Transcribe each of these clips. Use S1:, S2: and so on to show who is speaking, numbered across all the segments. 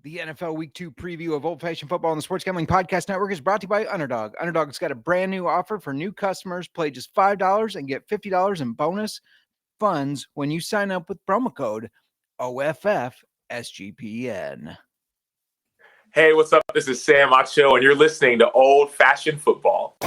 S1: The NFL Week 2 preview of Old Fashioned Football on the Sports Gambling Podcast Network is brought to you by Underdog. Underdog's got a brand new offer for new customers. Play just $5 and get $50 in bonus funds when you sign up with promo code OFFSGPN.
S2: Hey, what's up? This is Sam Acho, and you're listening to Old Fashioned Football.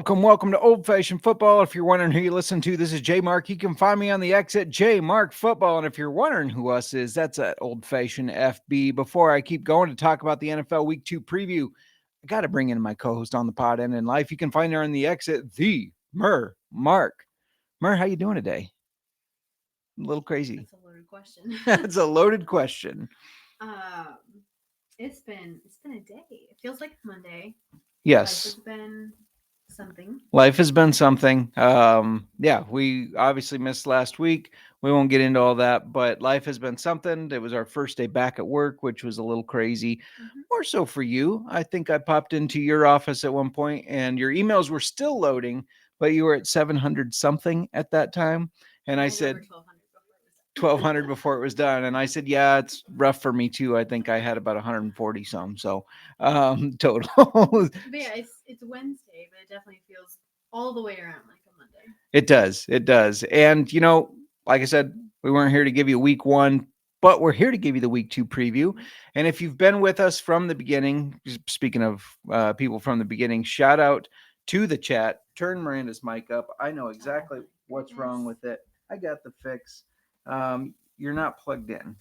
S1: Welcome to Old Fashioned Football. If you're wondering who you listen to, this is JMark. You can find me on the X at JMark Football. And if you're wondering who us is, that's at Old Fashioned FB. Before I keep going to talk about the NFL Week 2 preview, I got to bring in my co-host on the pod and in life. You can find her on the X at the Mark. How you doing today? A little crazy.
S3: That's a loaded question.
S1: That's a loaded question.
S3: It's been a day. It feels like Monday.
S1: Yes.
S3: Life has been something.
S1: Yeah, we obviously missed last week. We won't get into all that, but life has been something. It was our first day back at work, which was a little crazy.
S3: Mm-hmm.
S1: More so for you. I think I popped into your office at one point and your emails were still loading, but you were at 700 something at that time. And I said 1,200 before it was done. And I said, yeah, it's rough for me too. I think I had about 140 some. So total.
S3: But yeah, it's Wednesday, but it definitely feels all the way around like a Monday.
S1: It does. And, you know, like I said, we weren't here to give you week 1, but we're here to give you the week 2 preview. And if you've been with us from the beginning, speaking of people from the beginning, shout out to the chat. Turn Miranda's mic up. I know exactly what's wrong with it. I got the fix. You're not plugged in.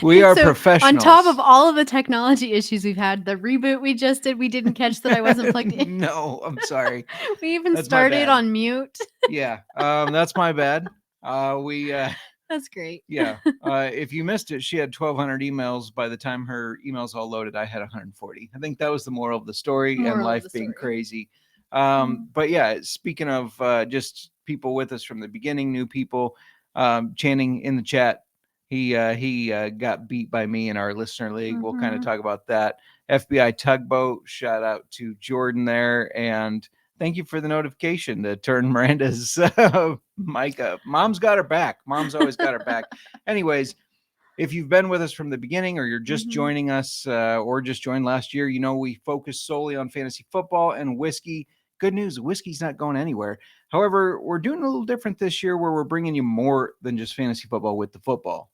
S1: We are professionals.
S3: On top of all of the technology issues we've had, the reboot we just did, we didn't catch that I wasn't plugged in.
S1: No, I'm sorry.
S3: We even started on mute.
S1: Yeah, that's my bad.
S3: That's great.
S1: Yeah. If you missed it, she had 1,200 emails. By the time her emails all loaded, I had 140. I think that was the moral of the story and life being crazy. But yeah, speaking of just people with us from the beginning, new people, Channing in the chat, he got beat by me in our listener league.
S3: Mm-hmm.
S1: We'll kind of talk about that. FBI Tugboat, shout out to Jordan there. And thank you for the notification to turn Miranda's mic up. Mom's got her back. Mom's always got her back. Anyways, if you've been with us from the beginning or you're just joining us or just joined last year, you know we focus solely on fantasy football and whiskey. Good news, whiskey's not going anywhere. However, we're doing a little different this year where we're bringing you more than just fantasy football with the football.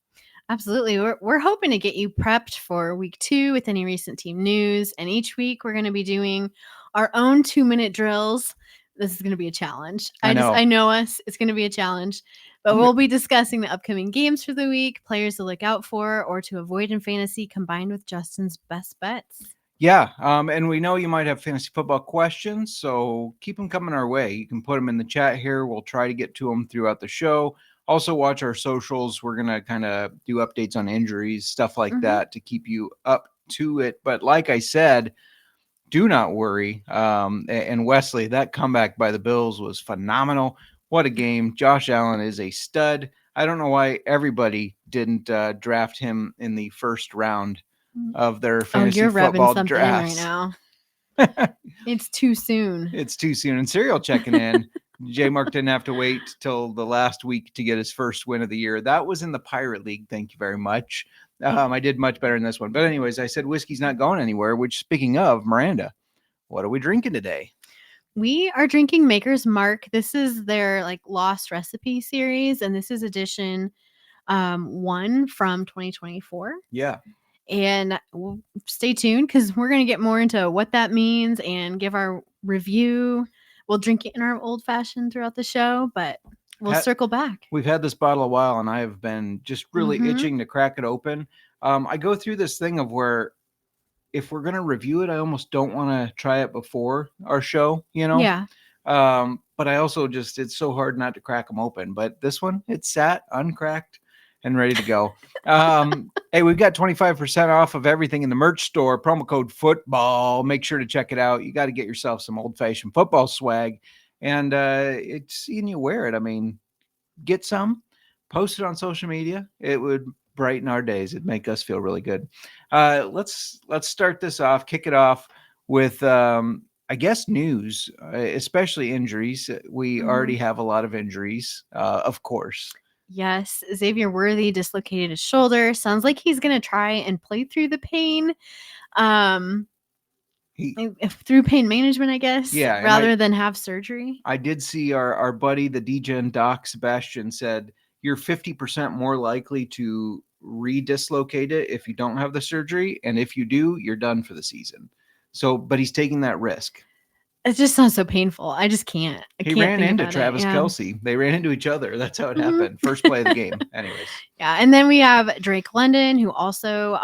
S3: Absolutely. We're hoping to get you prepped for week 2 with any recent team news. And each week we're going to be doing our own 2-minute drills. This is going to be a challenge. I know us. It's going to be a challenge. But we'll be discussing the upcoming games for the week, players to look out for or to avoid in fantasy, combined with Justin's best bets.
S1: Yeah, and we know you might have fantasy football questions, so keep them coming our way. You can put them in the chat here. We'll try to get to them throughout the show. Also, watch our socials. We're going to kind of do updates on injuries, stuff like that to keep you up to it. But like I said, do not worry. And Wesley, that comeback by the Bills was phenomenal. What a game. Josh Allen is a stud. I don't know why everybody didn't draft him in the first round of their fantasy football drafts.
S3: Right now. It's too soon.
S1: It's too soon. And Serial checking in. JMark didn't have to wait till the last week to get his first win of the year. That was in the Pirate League. Thank you very much. I did much better in this one. But anyways, I said whiskey's not going anywhere, which speaking of, Miranda, what are we drinking today?
S3: We are drinking Maker's Mark. This is their lost recipe series, and this is edition 1 from 2024.
S1: Yeah.
S3: And we'll stay tuned because we're going to get more into what that means and give our review. We'll drink it in our old fashioned throughout the show, but we'll circle back.
S1: We've had this bottle a while, and I have been just really itching to crack it open. I go through this thing of where if we're going to review it, I almost don't want to try it before our show, you know?
S3: Yeah.
S1: But I also it's so hard not to crack them open. But this one, it's sat uncracked and ready to go. Hey, we've got 25% off of everything in the merch store. Promo code football. Make sure to check it out. You got to get yourself some old-fashioned football swag. And it's seeing you wear it. I mean, get some, post it on social media. It would brighten our days. It'd make us feel really good. Let's start this off, kick it off with, I guess, news, especially injuries. We already have a lot of injuries, of course.
S3: Yes, Xavier Worthy dislocated his shoulder. Sounds like he's going to try and play through the pain. Through pain management, I guess, rather than have surgery.
S1: I did see our buddy, the DGen doc, Sebastian, said you're 50% more likely to re-dislocate it if you don't have the surgery. And if you do, you're done for the season. So, but he's taking that risk.
S3: It just sounds so painful. I just can't.
S1: He ran into Travis Kelce. They ran into each other. That's how it happened. First play of the game. Anyways.
S3: Yeah. And then we have Drake London, who also,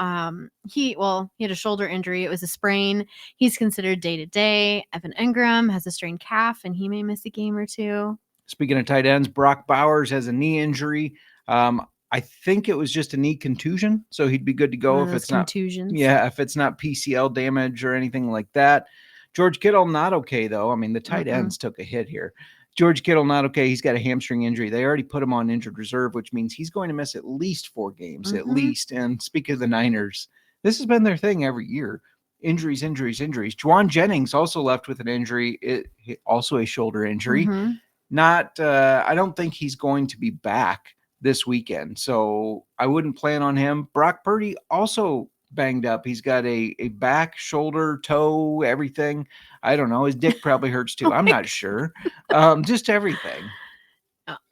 S3: he had a shoulder injury. It was a sprain. He's considered day-to-day. Evan Engram has a strained calf, and he may miss a game or two.
S1: Speaking of tight ends, Brock Bowers has a knee injury. I think it was just a knee contusion, so he'd be good to go if it's
S3: contusions.
S1: If it's not PCL damage or anything like that. George Kittle, not okay, though. I mean, the tight ends took a hit here. George Kittle, not okay. He's got a hamstring injury. They already put him on injured reserve, which means he's going to miss at least 4 games, at least. And speaking of the Niners, this has been their thing every year. Injuries. Juwan Jennings also left with an injury, also a shoulder injury. I don't think he's going to be back this weekend, so I wouldn't plan on him. Brock Purdy also banged up. He's got a back, shoulder, toe, everything. I don't know. His dick probably hurts too. I'm not sure. Just everything.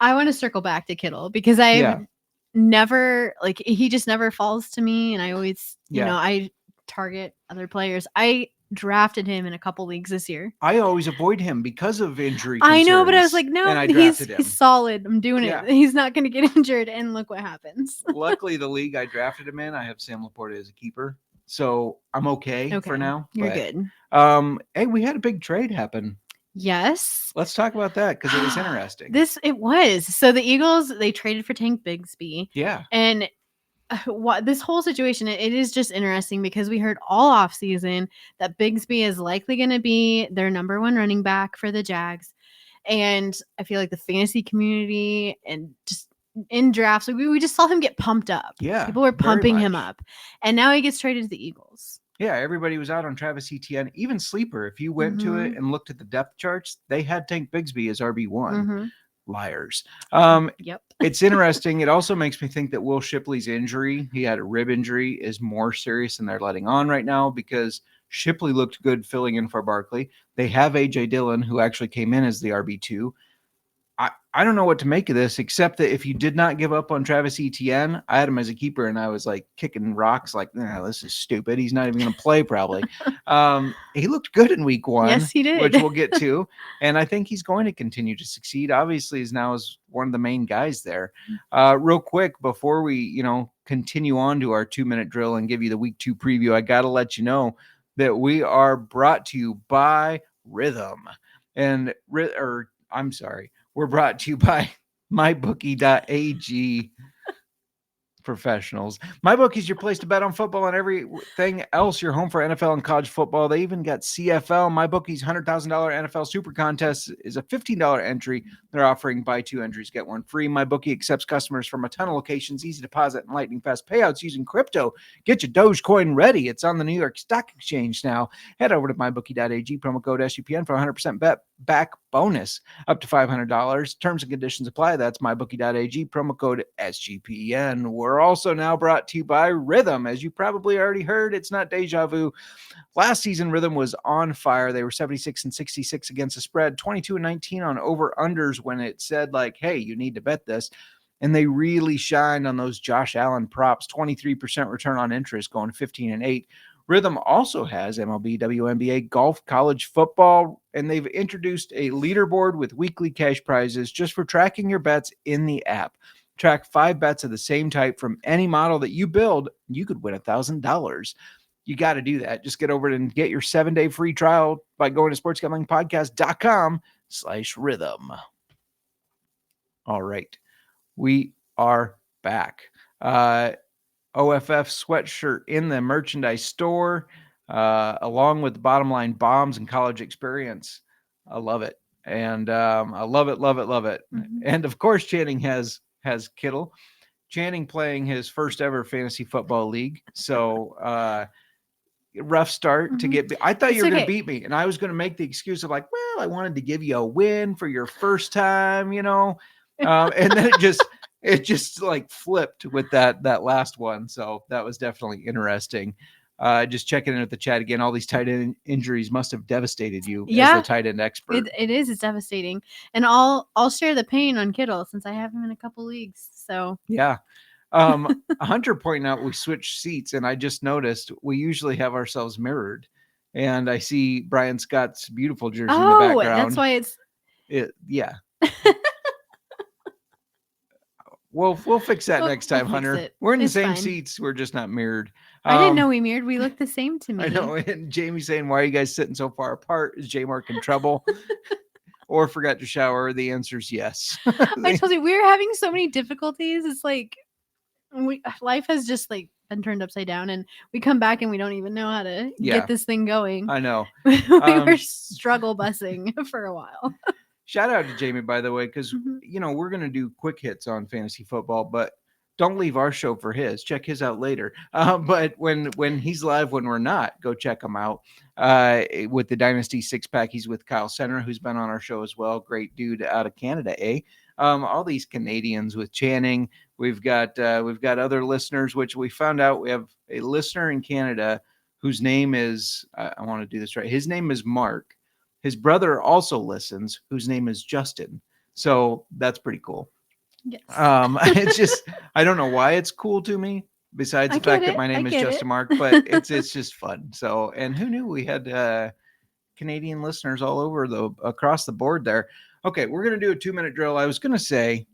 S3: I want to circle back to Kittle because I've never, he just never falls to me. And I always, I target other players. I drafted him in a couple leagues this year.
S1: I always avoid him because of injury concerns.
S3: I know, but I was like, no, he's solid. I'm doing it. He's not going to get injured. And look what happens.
S1: Luckily, the league I drafted him in, I have Sam Laporta as a keeper. So I'm okay for now.
S3: You're good.
S1: Hey, we had a big trade happen.
S3: Yes.
S1: Let's talk about that because it was interesting.
S3: It was. So the Eagles, they traded for Tank Bigsby.
S1: Yeah.
S3: And this whole situation, it is just interesting because we heard all off season that Bigsby is likely going to be their number 1 running back for the Jags. And I feel like the fantasy community and just in drafts, we just saw him get pumped up.
S1: Yeah.
S3: People were pumping him up. And now he gets traded to the Eagles.
S1: Yeah, everybody was out on Travis Etienne. Even Sleeper, if you went to it and looked at the depth charts, they had Tank Bigsby as RB1. Liars.
S3: Yep.
S1: It's interesting. It also makes me think that Will Shipley's injury, he had a rib injury, is more serious than they're letting on right now because Shipley looked good filling in for Barkley. They have A.J. Dillon, who actually came in as the RB2. I don't know what to make of this, except that if you did not give up on Travis Etienne, I had him as a keeper, and I was like kicking rocks like, this is stupid. He's not even going to play probably. He looked good in week 1.
S3: Yes, he did.
S1: Which we'll get to. And I think he's going to continue to succeed. Obviously, he's now is one of the main guys there. Real quick, before we, continue on to our 2-minute drill and give you the week 2 preview, I got to let you know that we are brought to you by Rhythm. We're brought to you by mybookie.ag professionals. MyBookie is your place to bet on football and everything else. You're home for NFL and college football. They even got CFL. MyBookie's $100,000 NFL Super Contest is a $15 entry. They're offering buy 2 entries, get 1 free. MyBookie accepts customers from a ton of locations, easy deposit and lightning fast payouts using crypto. Get your Dogecoin ready. It's on the New York Stock Exchange now. Head over to mybookie.ag, promo code SUPN for 100% bet back bonus up to $500. Terms and conditions apply. That's mybookie.ag, promo code SGPN. We're also now brought to you by Rhythm. As you probably already heard, it's not deja vu. Last season, Rhythm was on fire. They were 76-66 against the spread, 22-19 on over-unders when it said, hey, you need to bet this. And they really shined on those Josh Allen props, 23% return on interest, going 15-8. Rhythm also has MLB, WNBA, golf, college football, and they've introduced a leaderboard with weekly cash prizes just for tracking your bets in the app. Track 5 bets of the same type from any model that you build. You could win $1,000. You got to do that. Just get over it and get your 7-day free trial by going to sportsgamblingpodcast.com. /rhythm. All right. We are back. OFF sweatshirt in the merchandise store, along with the Bottom Line bombs and college experience. I love it. And I love it. Mm-hmm. And of course, Channing has Kittle. Channing playing his first ever fantasy football league. So rough start to get. I thought you were going to beat me, and I was going to make the excuse of like, well, I wanted to give you a win for your first time, and then it just like flipped with that last one. So that was definitely interesting. Just checking in with the chat again. All these tight end injuries must have devastated you as the tight end expert.
S3: It is. It's devastating. And I'll share the pain on Kittle since I have him in a couple leagues. So
S1: yeah. Hunter pointing out we switched seats, and I just noticed we usually have ourselves mirrored. And I see Brian Scott's beautiful jersey in the background.
S3: That's why
S1: yeah. We'll fix that next time, Hunter. We're in the same seats. We're just not mirrored.
S3: I didn't know we mirrored. We look the same to me.
S1: I know. And Jamie saying, why are you guys sitting so far apart? Is JMark in trouble? Or forgot to shower? The answer is yes.
S3: I told you, we're having so many difficulties. It's like life has just like been turned upside down, and we come back and we don't even know how to get this thing going.
S1: I know.
S3: We were struggle busing for a while.
S1: Shout out to Jamie, by the way, because, we're going to do quick hits on fantasy football, but don't leave our show for his. Check his out later. But when he's live, when we're not, go check him out with the Dynasty 6-pack. He's with Kyle Center, who's been on our show as well. Great dude out of Canada, eh? All these Canadians with Channing. We've got other listeners, which we found out we have a listener in Canada whose name is, I want to do this right. His name is Mark. His brother also listens, whose name is Justin. So that's pretty cool.
S3: Yes.
S1: It's just, I don't know why it's cool to me, besides the fact that my name is Justin Mark, but it's just fun. So, and who knew we had Canadian listeners all over across the board there. Okay, we're going to do a 2-minute drill. I was going to say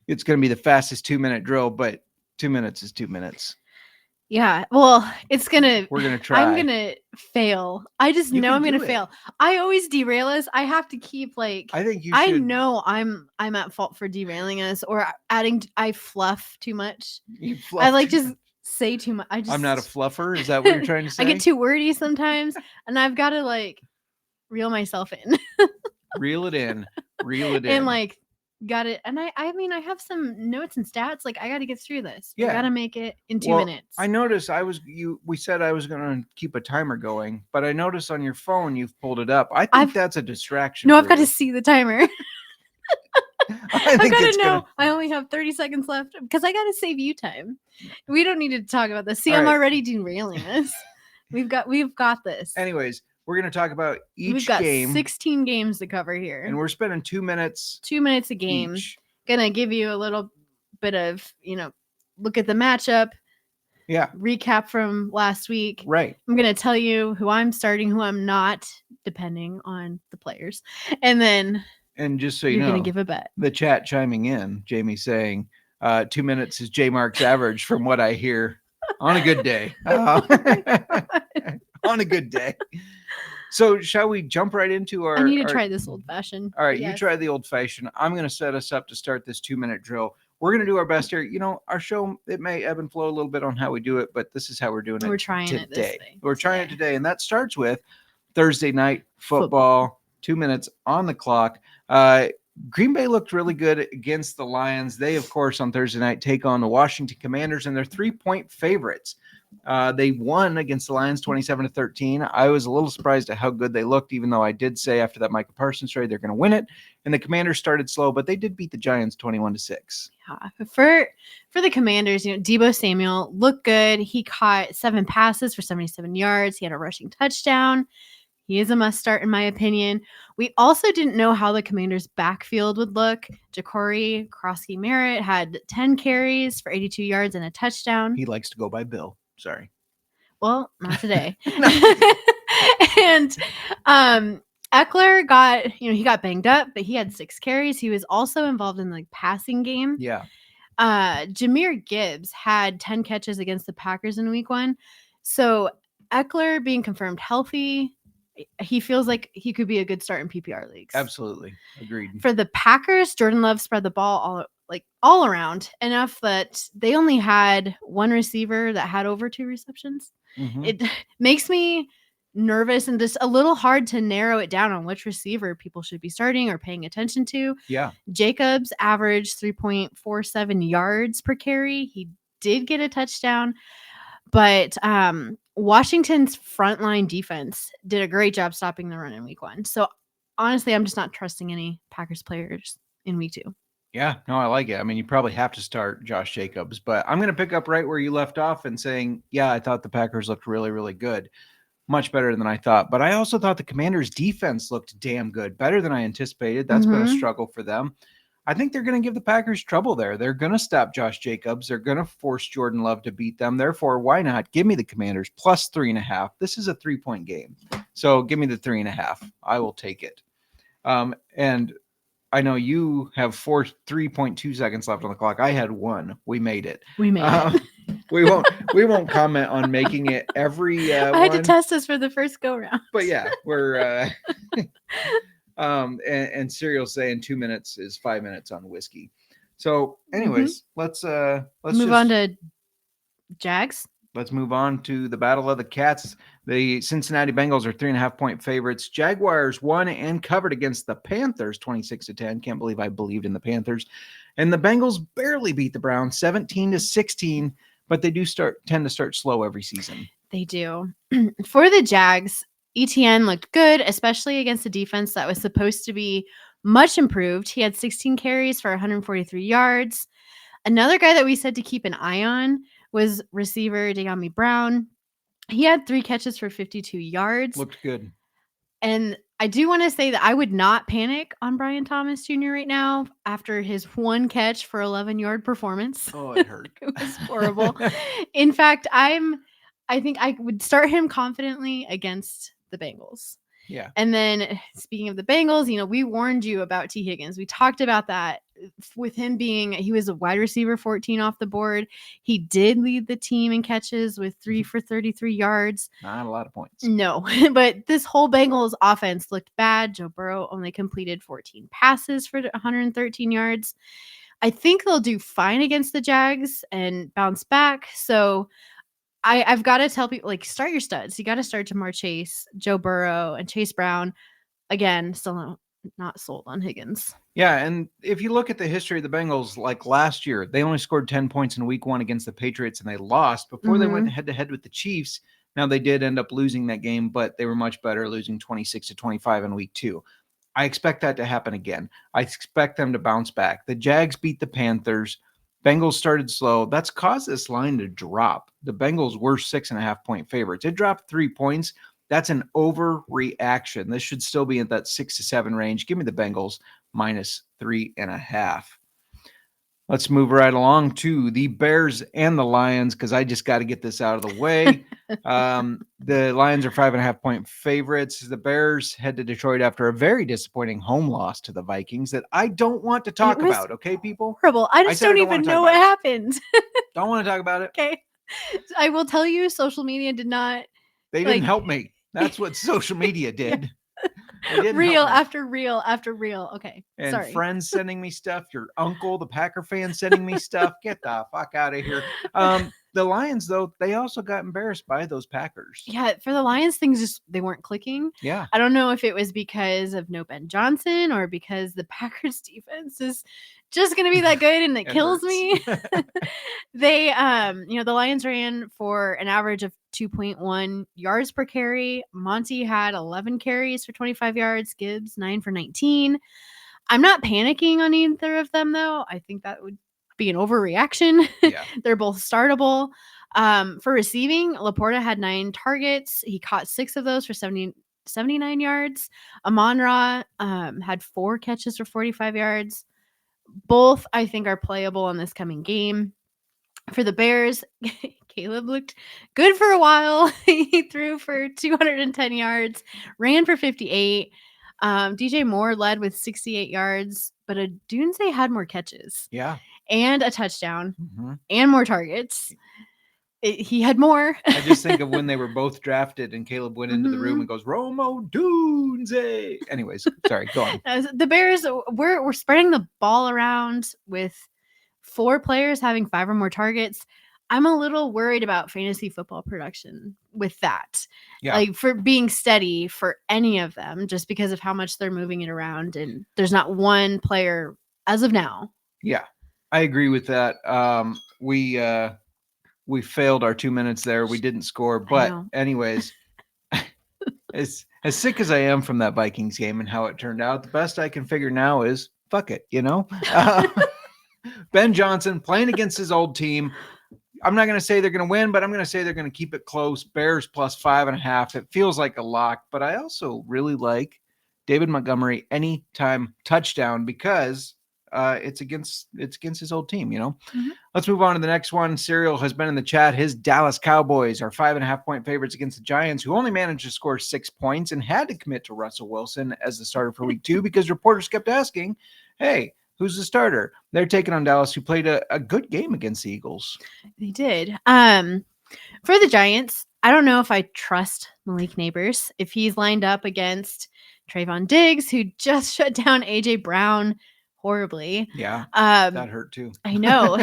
S1: it's going to be the fastest 2-minute drill, but 2 minutes is 2 minutes.
S3: Yeah, well, we're
S1: going to try.
S3: I'm going to fail. I just know I'm going to fail. I always derail us. I have to keep I think you should. I know I'm at fault for derailing us or I fluff too much. Just say too much. I'm
S1: not a fluffer. Is that what you're trying to say?
S3: I get too wordy sometimes, and I've got to reel myself in.
S1: Reel it in.
S3: And got it. And I mean, I have some notes and stats. I got to get through this. I got to make it in 2 minutes.
S1: I noticed we said I was going to keep a timer going, but I noticed on your phone, you've pulled it up. I think that's a distraction.
S3: No, I've got to see the timer.
S1: I got to know.
S3: I only have 30 seconds left because I got to save you time. We don't need to talk about this. See, I'm already derailing us. We've got this.
S1: Anyways, we're going to talk about each
S3: game.
S1: We've got
S3: 16 games to cover here.
S1: And we're spending 2 minutes.
S3: 2 minutes a game.
S1: Each.
S3: Gonna give you a little bit of, look at the matchup.
S1: Yeah.
S3: Recap from last week.
S1: Right.
S3: I'm going to tell you who I'm starting, who I'm not, depending on the players. And
S1: just so
S3: you're
S1: know,
S3: going to give a bet.
S1: The chat chiming in, Jamie saying 2 minutes is JMark's average from what I hear on a good day. On a good day. So shall we jump right into
S3: I need to try this old fashioned.
S1: All right, yes. You try the old fashioned. I'm going to set us up to start this 2-minute drill. We're going to do our best here. Our show, it may ebb and flow a little bit on how we do it, but this is how we're doing it.
S3: We're trying
S1: today.
S3: It this way.
S1: We're trying it today, and that starts with Thursday night football. 2 minutes on the clock. Green Bay looked really good against the Lions. They, of course, on Thursday night take on the Washington Commanders, and they're 3-point favorites. They won against the Lions 27-13. I was a little surprised at how good they looked, even though I did say after that Micah Parsons trade they're going to win it. And the Commanders started slow, but they did beat the Giants 21-6.
S3: Yeah, for the Commanders, Deebo Samuel looked good. He caught 7 passes for 77 yards. He had a rushing touchdown. He is a must start, in my opinion. We also didn't know how the Commanders' backfield would look. Ja'Cory Krosky-Merritt had 10 carries for 82 yards and a touchdown.
S1: He likes to go by Bill. Sorry.
S3: Well, not today. And Eckler got banged up, but he had 6 carries. He was also involved in the passing game.
S1: Yeah.
S3: Jahmyr Gibbs had 10 catches against the Packers in week 1. So Eckler being confirmed healthy, he feels like he could be a good start in PPR leagues.
S1: Absolutely. Agreed.
S3: For the Packers, Jordan Love spread the ball all around enough that they only had one receiver that had over 2 receptions.
S1: Mm-hmm.
S3: It makes me nervous and just a little hard to narrow it down on which receiver people should be starting or paying attention to.
S1: Yeah.
S3: Jacobs averaged 3.47 yards per carry. He did get a touchdown, but Washington's frontline defense did a great job stopping the run in week 1. So honestly, I'm just not trusting any Packers players in week 2.
S1: Yeah, no, I like it. I mean, you probably have to start Josh Jacobs, but I'm going to pick up right where you left off and saying, yeah, I thought the Packers looked really, really good. Much better than I thought. But I also thought the Commanders' defense looked damn good, better than I anticipated. That's been a struggle for them. I think they're going to give the Packers trouble there. They're going to stop Josh Jacobs. They're going to force Jordan Love to beat them. Therefore, why not? Give me the Commanders plus 3.5. This is a 3-point game. So give me the 3.5. I will take it. And I know you have 3.2 seconds left on the clock. I had 1. We made it.
S3: We made it.
S1: We won't comment on making it every
S3: I had to test us for the first go round.
S1: But yeah, we're and Serial's saying 2 minutes is 5 minutes on whiskey. So anyways, let's
S3: move on to Jags.
S1: Let's move on to the Battle of the Cats. The Cincinnati Bengals are 3.5-point favorites. Jaguars won and covered against the Panthers 26-10. Can't believe I believed in the Panthers. And the Bengals barely beat the Browns 17-16, but they do tend to start slow every season.
S3: They do. For the Jags, ETN looked good, especially against a defense that was supposed to be much improved. He had 16 carries for 143 yards. Another guy that we said to keep an eye on was receiver De'Ami Brown. He had 3 catches for 52 yards.
S1: Looked good.
S3: And I do want to say that I would not panic on Brian Thomas Jr. right now after his 1 catch for 11-yard performance.
S1: Oh, it hurt.
S3: It was horrible. In fact, I think I would start him confidently against the Bengals.
S1: Yeah.
S3: And then speaking of the Bengals, we warned you about T. Higgins. We talked about that with him he was a wide receiver 14 off the board. He did lead the team in catches with 3 for 33 yards.
S1: Not a lot of points.
S3: No, but this whole Bengals offense looked bad. Joe Burrow only completed 14 passes for 113 yards. I think they'll do fine against the Jags and bounce back. So I've got to tell people, start your studs. You got to start Jamar Chase, Joe Burrow, and Chase Brown. Again, still not sold on Higgins.
S1: Yeah, and if you look at the history of the Bengals, like last year, they only scored 10 points in week 1 against the Patriots, and they lost before they went head-to-head with the Chiefs. Now, they did end up losing that game, but they were much better, losing 26-25 in week 2. I expect that to happen again. I expect them to bounce back. The Jags beat the Panthers. Bengals started slow. That's caused this line to drop. The Bengals were 6.5-point favorites. It dropped 3 points. That's an overreaction. This should still be at that 6 to 7 range. Give me the Bengals minus 3.5. Let's move right along to the Bears and the Lions because I just got to get this out of the way. The Lions are 5.5-point favorites. The Bears head to Detroit after a very disappointing home loss to the Vikings that I don't want to talk about. Okay, people?
S3: Horrible. I don't even know what happened.
S1: Don't want to talk about it.
S3: Okay. I will tell you, social media did not.
S1: They didn't help me. That's what social media did.
S3: Reel after reel after reel. Okay.
S1: And
S3: sorry.
S1: Friends sending me stuff. Your uncle, the Packer fan, sending me stuff. Get the fuck out of here. The Lions, though, they also got embarrassed by those Packers.
S3: Yeah, for the Lions, things they weren't clicking.
S1: Yeah.
S3: I don't know if it was because of no Ben Johnson or because the Packers defense is just going to be that good and it kills me. They, the Lions ran for an average of 2.1 yards per carry. Monty had 11 carries for 25 yards. Gibbs, 9 for 19. I'm not panicking on either of them, though. I think that would be an overreaction.
S1: Yeah.
S3: They're both startable. For receiving, Laporta had 9 targets. He caught 6 of those for 79 yards. Amon-Ra had 4 catches for 45 yards. Both, I think, are playable in this coming game. For the Bears, Caleb looked good for a while. He threw for 210 yards, ran for 58. DJ Moore led with 68 yards, but Odunze had more catches.
S1: Yeah.
S3: And a touchdown and more targets. he had more.
S1: I just think of when they were both drafted and Caleb went into the room and goes, Romo Dunze. Anyways, sorry, go on.
S3: The Bears, we're spreading the ball around with 4 players having 5 or more targets. I'm a little worried about fantasy football production with that.
S1: Yeah.
S3: Like for being steady for any of them, just because of how much they're moving it around. And there's not one player as of now.
S1: Yeah, I agree with that. We failed our 2 minutes there. We didn't score. But anyways, as sick as I am from that Vikings game and how it turned out, the best I can figure now is fuck it, Ben Johnson playing against his old team. I'm not going to say they're going to win, but I'm going to say they're going to keep it close. Bears plus 5.5. It feels like a lock, but I also really like David Montgomery anytime touchdown because it's against his old team, Let's move on to the next one. Serial has been in the chat. His Dallas Cowboys are 5.5-point favorites against the Giants, who only managed to score 6 points and had to commit to Russell Wilson as the starter for week 2 because reporters kept asking, hey, who's the starter? They're taking on Dallas, who played a good game against the Eagles.
S3: They did. For the Giants, I don't know if I trust Malik Neighbors. If he's lined up against Trayvon Diggs, who just shut down A.J. Brown horribly.
S1: Yeah, that hurt too.
S3: I know.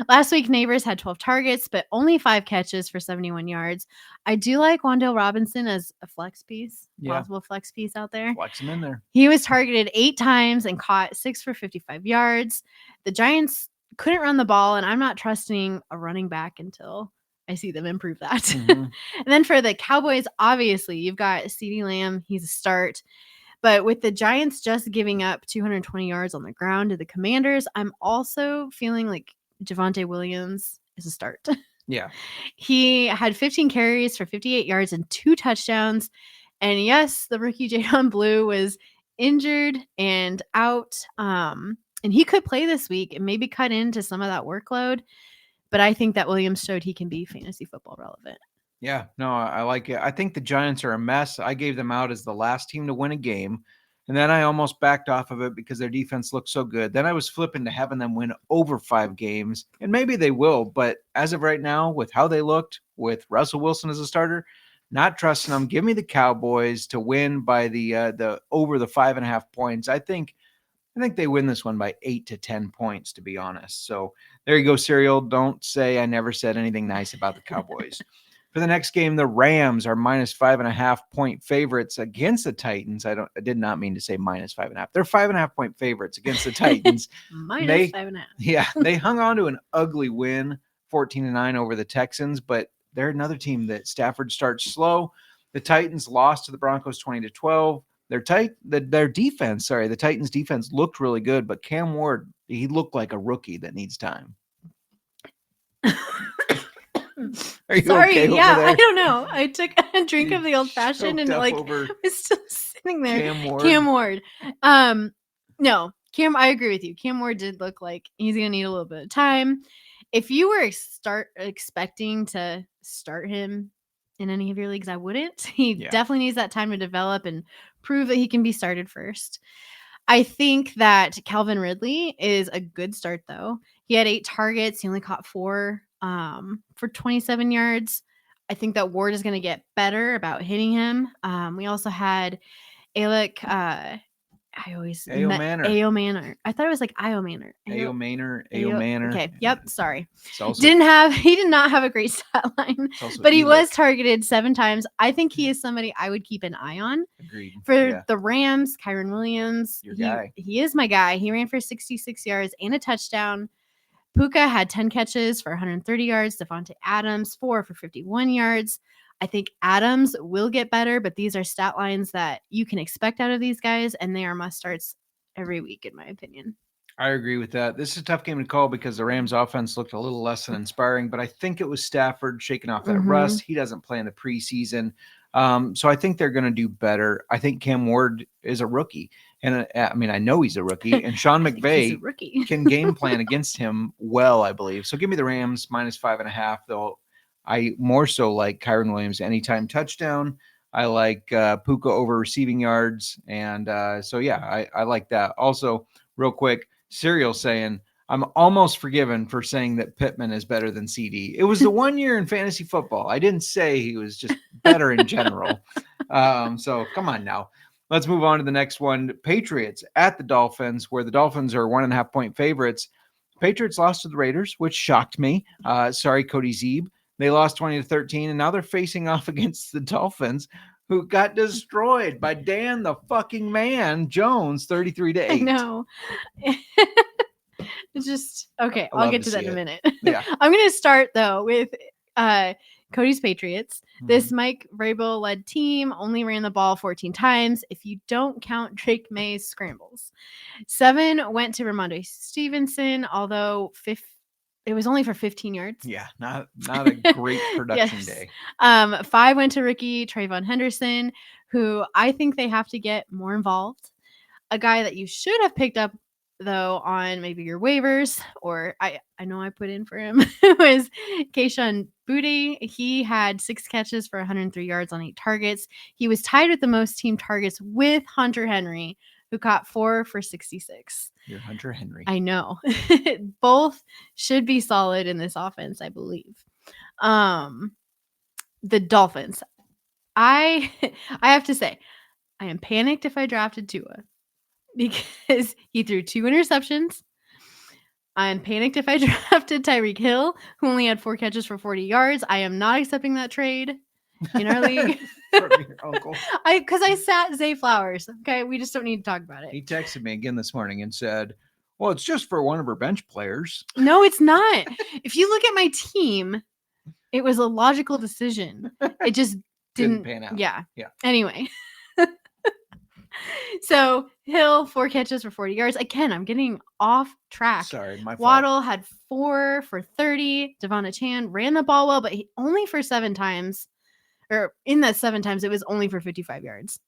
S3: Last week, Neighbors had 12 targets, but only 5 catches for 71 yards. I do like Wan'Dale Robinson as a flex piece, possible flex piece out there.
S1: Flex him in there.
S3: He was targeted 8 times and caught 6 for 55 yards. The Giants couldn't run the ball, and I'm not trusting a running back until I see them improve that. Mm-hmm. And then for the Cowboys, obviously, you've got CeeDee Lamb. He's a start. But with the Giants just giving up 220 yards on the ground to the Commanders, I'm also feeling like Javonte Williams is a start.
S1: Yeah.
S3: He had 15 carries for 58 yards and 2 touchdowns. And yes, the rookie Jadon Blue was injured and out. And he could play this week and maybe cut into some of that workload. But I think that Williams showed he can be fantasy football relevant.
S1: Yeah, no, I like it. I think the Giants are a mess. I gave them out as the last team to win a game, and then I almost backed off of it because their defense looked so good. Then I was flipping to having them win over 5 games, and maybe they will, but as of right now, with how they looked, with Russell Wilson as a starter, not trusting them. Give me the Cowboys to win by the over the 5.5 points. I think they win this one by 8 to 10 points, to be honest. So there you go, Serial. Don't say I never said anything nice about the Cowboys. For the next game, the Rams are minus 5.5-point favorites against the Titans. I did not mean to say minus 5.5. They're 5.5-point favorites against the Titans.
S3: Minus 5.5.
S1: Yeah, they hung on to an ugly win, 14-9 over the Texans, but they're another team that Stafford starts slow. The Titans lost to the Broncos 20-12. The Titans defense looked really good, but Cam Ward, he looked like a rookie that needs time. Are you okay over there?
S3: I don't know. I took a drink of the old fashioned and was still sitting there. Cam Ward. No, Cam, I agree with you. Cam Ward did look like he's gonna need a little bit of time. If you were expecting to start him in any of your leagues, I wouldn't. He definitely needs that time to develop and prove that he can be started first. I think that Calvin Ridley is a good start, though. He had 8 targets. He only caught 4 for 27 yards. I think that Ward is going to get better about hitting him. We also had Alec. Ayo Manor. I thought it was like Ayo Manor.
S1: Ayo Manor.
S3: Okay. Yep. Sorry. He did not have a great stat line, but he was targeted 7 times. I think he is somebody I would keep an eye on.
S1: Agreed.
S3: For the Rams, Kyren Williams.
S1: Your guy.
S3: He is my guy. He ran for 66 yards and a touchdown. Puka had 10 catches for 130 yards. Devontae Adams, 4 for 51 yards. I think Adams will get better, but these are stat lines that you can expect out of these guys, and they are must-starts every week, in my opinion.
S1: I agree with that. This is a tough game to call because the Rams' offense looked a little less than inspiring, but I think it was Stafford shaking off that rust. He doesn't play in the preseason. So I think they're going to do better. I think Cam Ward is a rookie. And I know he's a rookie. And Sean McVay can game plan against him well, I believe. So give me the Rams minus 5.5, though. I more so like Kyren Williams anytime touchdown. I like Puka over receiving yards. And I like that. Also, real quick, Serial saying, I'm almost forgiven for saying that Pittman is better than CD. It was the 1 year in fantasy football. I didn't say he was just better in general. So come on now. Let's move on to the next one. Patriots at the Dolphins, where the Dolphins are 1.5 point favorites. Patriots lost to the Raiders, which shocked me. Sorry, Cody Zeeb. They lost 20-13, and now they're facing off against the Dolphins, who got destroyed by Dan the fucking man Jones, 33-8.
S3: I know. It's just okay. I'll get to that in a minute.
S1: Yeah.
S3: I'm going to start though with Cody's Patriots. This Mike Vrabel led team only ran the ball 14 times. If you don't count Drake May's scrambles, 7 went to Ramondre Stevenson, although it was only for 15 yards.
S1: Yeah, not a great production day.
S3: 5 went to rookie Trayvon Henderson, who I think they have to get more involved. A guy that you should have picked up though on maybe your waivers, or I know I put in for him, was Kayshon Boutte. He had 6 catches for 103 yards on 8 targets. He was tied with the most team targets with Hunter Henry, who caught 4 for 66.
S1: You're Hunter Henry.
S3: I know. Both should be solid in this offense, I believe. The Dolphins. I have to say, I am panicked if I drafted Tua, because he threw 2 interceptions. I'm panicked if I drafted Tyreek Hill, who only had 4 catches for 40 yards. I am not accepting that trade in our league.
S1: From your uncle.
S3: Because I sat Zay Flowers. Okay, we just don't need to talk about it.
S1: He texted me again this morning and said, well, it's just for one of our bench players.
S3: No, it's not. If you look at my team, it was a logical decision. It just didn't
S1: pan out.
S3: Yeah.
S1: Yeah.
S3: Anyway. So Hill, 4 catches for 40 yards. Again, I'm getting off track.
S1: Sorry, my fault.
S3: Waddle had 4 for 30. Devon Chan ran the ball well, but only for 7 times. Or in that 7 times, it was only for 55 yards.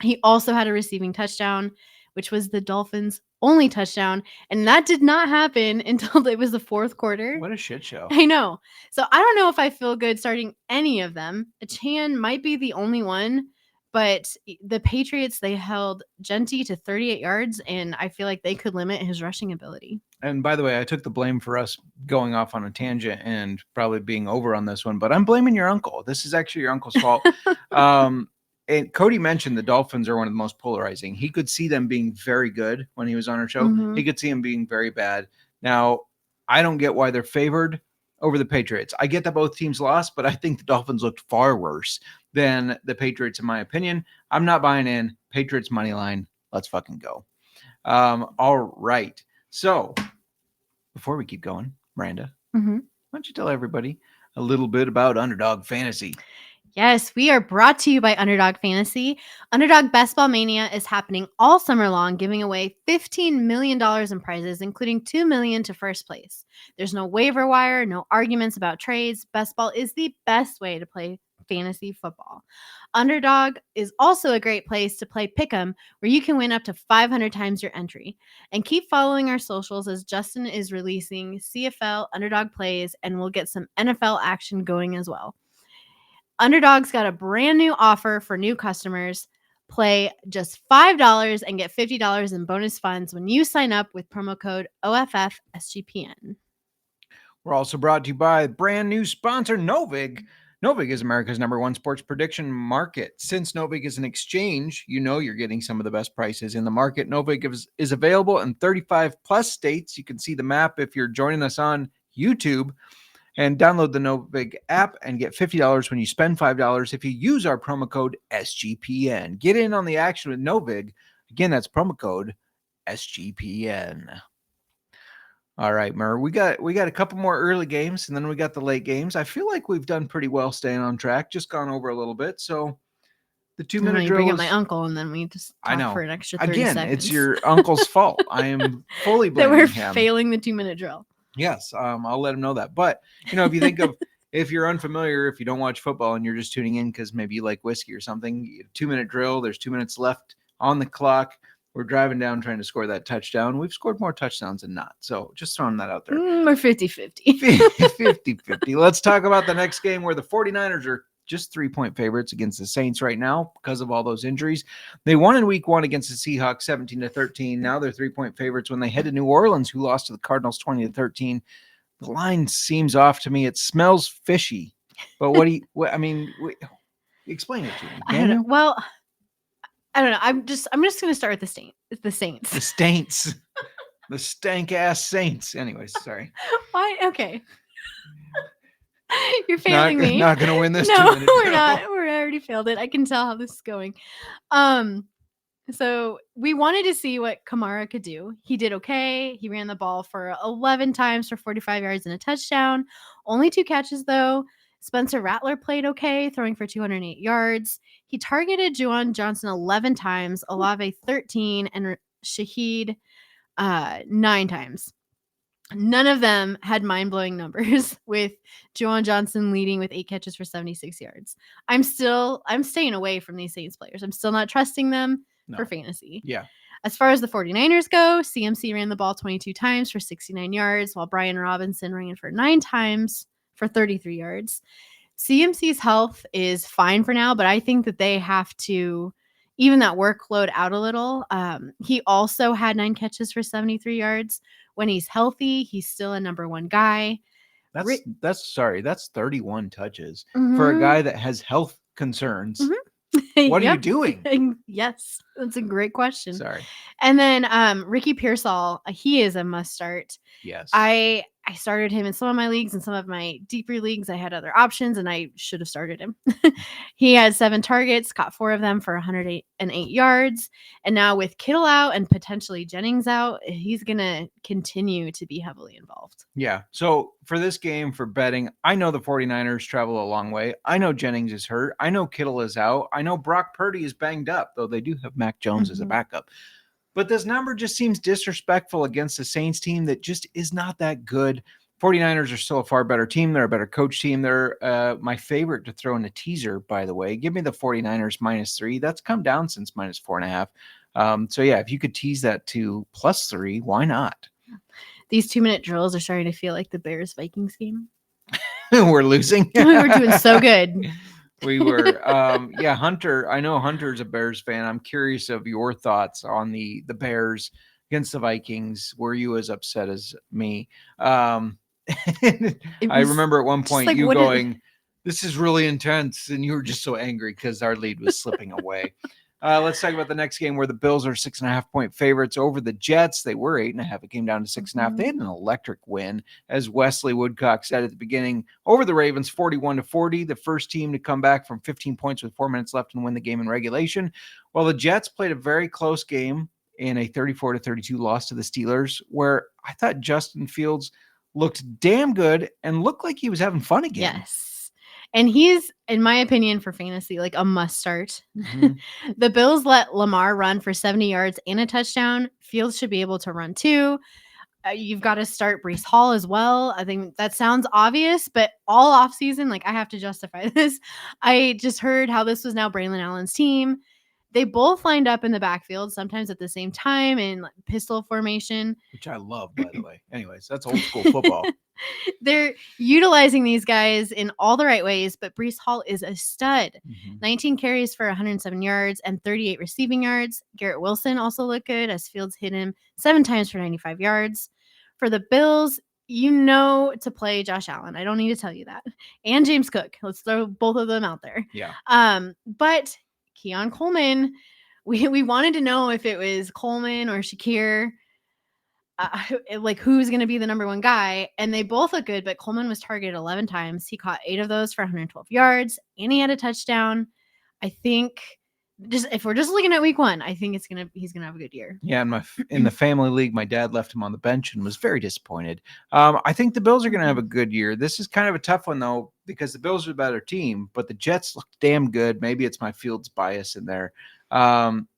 S3: He also had a receiving touchdown, which was the Dolphins' only touchdown. And that did not happen until it was the 4th quarter.
S1: What a shit show.
S3: I know. So I don't know if I feel good starting any of them. Chan might be the only one. But the Patriots, they held Genty to 38 yards, and I feel like they could limit his rushing ability.
S1: And by the way, I took the blame for us going off on a tangent and probably being over on this one, but I'm blaming your uncle. This is actually your uncle's fault. And Cody mentioned the Dolphins are one of the most polarizing. He could see them being very good when he was on our show.
S3: Mm-hmm.
S1: He could see them being very bad. Now, I don't get why they're favored over the Patriots. I get that both teams lost, but I think the Dolphins looked far worse than the Patriots, in my opinion. I'm not buying in. Patriots money line. Let's fucking go. All right. So before we keep going, Miranda, why don't you tell everybody a little bit about Underdog Fantasy?
S3: Yes, we are brought to you by Underdog Fantasy. Underdog Best Ball Mania is happening all summer long, giving away $15 million in prizes, including $2 million to first place. There's no waiver wire, no arguments about trades. Best Ball is the best way to play fantasy football. Underdog is also a great place to play Pick'em, where you can win up to 500 times your entry. And keep following our socials, as Justin is releasing CFL Underdog plays, and we'll get some NFL action going as well. Underdog's got a brand new offer for new customers. Play just $5 and get $50 in bonus funds when you sign up with promo code OFFSGPN.
S1: We're also brought to you by brand new sponsor, Novig. Novig is America's #1 sports prediction market. Since Novig is an exchange, you know you're getting some of the best prices in the market. Novig is available in 35 plus states. You can see the map if you're joining us on YouTube. And download the Novig app and get $50 when you spend $5 if you use our promo code SGPN. Get in on the action with Novig. Again, that's promo code SGPN. All right, Mur, we got a couple more early games, and then we got the late games. I feel like we've done pretty well staying on track, just gone over a little bit. So the 2-minute drill.
S3: Bring up my uncle, and then we just talk for an extra 30 seconds.
S1: It's your uncle's fault. I am fully blaming
S3: that we're
S1: him.
S3: Failing the 2-minute drill.
S1: Yes, I'll let him know that. But, if you think of, if you're unfamiliar, if you don't watch football and you're just tuning in because maybe you like whiskey or something, 2-minute drill, there's 2 minutes left on the clock. We're driving down trying to score that touchdown. We've scored more touchdowns than not. So just throwing that out there.
S3: We're 50-50.
S1: 50-50. Let's talk about the next game where the 49ers are just 3-point favorites against the Saints right now because of all those injuries. They won in week 1 against the Seahawks 17-13. Now they're 3-point favorites when they head to New Orleans, who lost to the Cardinals 20-13. The line seems off to me. It smells fishy. But explain it to me. Can you?
S3: Well, I don't know. I'm just going to start with the Saints.
S1: The Saints. The stank ass Saints. Anyways, sorry.
S3: Why? Okay. You're failing me.
S1: Not going to win this.
S3: No, we're not. We already failed it. I can tell how this is going. So we wanted to see what Kamara could do. He did okay. He ran the ball for 11 times for 45 yards and a touchdown. Only 2 catches, though. Spencer Rattler played okay, throwing for 208 yards. He targeted Juwan Johnson 11 times, Olave 13, and Shaheed 9 times. None of them had mind-blowing numbers, with Juwan Johnson leading with 8 catches for 76 yards. I'm staying away from these Saints players. I'm still not trusting them for fantasy.
S1: Yeah.
S3: As far as the 49ers go, CMC ran the ball 22 times for 69 yards, while Brian Robinson ran for 9 times for 33 yards. CMC's health is fine for now, but I think that they have to even that workload out a little. He also had 9 catches for 73 yards. When he's healthy, he's still a number 1 guy.
S1: That's 31 touches for a guy that has health concerns. What are you doing?
S3: Yes, that's a great question.
S1: Sorry.
S3: And then Ricky Pearsall, he is a must start.
S1: Yes.
S3: I started him in some of my leagues, and some of my deeper leagues I had other options, and I should have started him. He had 7 targets, caught 4 of them for 108 yards. And now with Kittle out and potentially Jennings out, he's going to continue to be heavily involved.
S1: Yeah. So for this game, for betting, I know the 49ers travel a long way. I know Jennings is hurt. I know Kittle is out. I know Brock Purdy is banged up, though they do have Mac Jones as a backup. But this number just seems disrespectful against the Saints team that just is not that good. 49ers are still a far better team. They're a better coach team. They're my favorite to throw in a teaser, by the way. Give me the 49ers -3. That's come down since -4.5. So, yeah, if you could tease that to +3, why not?
S3: These 2-minute drills are starting to feel like the Bears-Vikings game.
S1: We're losing.
S3: We're doing so good.
S1: We were. Hunter. I know Hunter's a Bears fan. I'm curious of your thoughts on the Bears against the Vikings. Were you as upset as me? I remember at one point you going, this is really intense. And you were just so angry because our lead was slipping away. Let's talk about the next game where the Bills are 6.5-point favorites over the Jets. They were 8.5. It came down to 6.5. They had an electric win, as Wesley Woodcock said at the beginning, over the Ravens 41-40, the first team to come back from 15 points with 4 minutes left and win the game in regulation. While the Jets played a very close game in a 34-32 loss to the Steelers, where I thought Justin Fields looked damn good and looked like he was having fun again.
S3: Yes. And he's, in my opinion, for fantasy, like a must start. The Bills let Lamar run for 70 yards and a touchdown. Fields should be able to run too. You've got to start Bryce Hall as well. I think that sounds obvious, but all offseason, like I have to justify this. I just heard how this was now Braylon Allen's team. They both lined up in the backfield, sometimes at the same time in pistol formation.
S1: Which I love, by the way. Anyways, that's old school football.
S3: They're utilizing these guys in all the right ways, but Bryce Hall is a stud. 19 carries for 107 yards and 38 receiving yards. Garrett Wilson also looked good as Fields hit him 7 times for 95 yards. For the Bills, you know to play Josh Allen. I don't need to tell you that. And James Cook. Let's throw both of them out there.
S1: Yeah.
S3: But Keon Coleman, we wanted to know if it was Coleman or Shakir. Like who's going to be the number 1 guy, and they both look good, but Coleman was targeted 11 times. He caught 8 of those for 112 yards, and he had a touchdown. I think if we're just looking at week 1, I think he's going to have a good year.
S1: Yeah. In the family league, my dad left him on the bench and was very disappointed. I think the Bills are going to have a good year. This is kind of a tough one though, because the Bills are a better team, but the Jets look damn good. Maybe it's my Fields bias in there.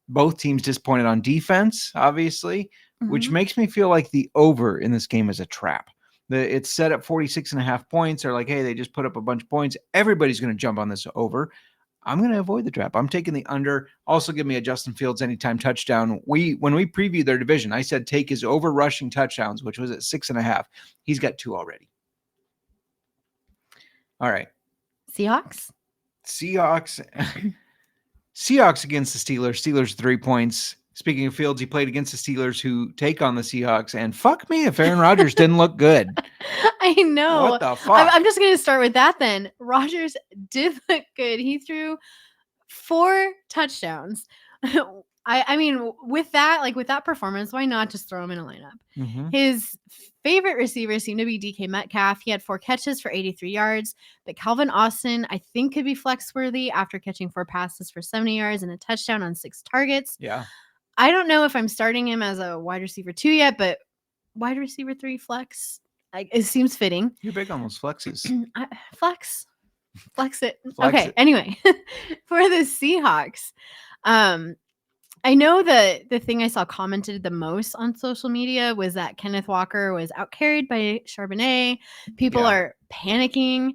S1: Both teams disappointed on defense, obviously, which makes me feel like the over in this game is a trap. It's set at 46.5 points. They're like, hey, they just put up a bunch of points. Everybody's going to jump on this over. I'm going to avoid the trap. I'm taking the under. Also give me a Justin Fields anytime touchdown. When we previewed their division, I said take his over rushing touchdowns, which was at 6.5. He's got 2 already. All right.
S3: Seahawks?
S1: Seahawks against the Steelers. Steelers 3 points. Speaking of Fields, he played against the Steelers, who take on the Seahawks. And fuck me if Aaron Rodgers didn't look good.
S3: I know.
S1: What the fuck?
S3: I'm just going to start with that then. Rodgers did look good. He threw 4 touchdowns. I mean, with that performance, why not just throw him in a lineup?
S1: Mm-hmm.
S3: His favorite receivers seem to be DK Metcalf. He had 4 catches for 83 yards, but Calvin Austin, I think, could be flex worthy after catching 4 passes for 70 yards and a touchdown on 6 targets.
S1: Yeah.
S3: I don't know if I'm starting him as a wide receiver 2 yet, but wide receiver 3 flex, it seems fitting.
S1: You're big on those flexes.
S3: Flex it.
S1: Flex
S3: okay.
S1: it.
S3: Anyway, for the Seahawks, I know the thing I saw commented the most on social media was that Kenneth Walker was outcarried by Charbonnet. People are panicking.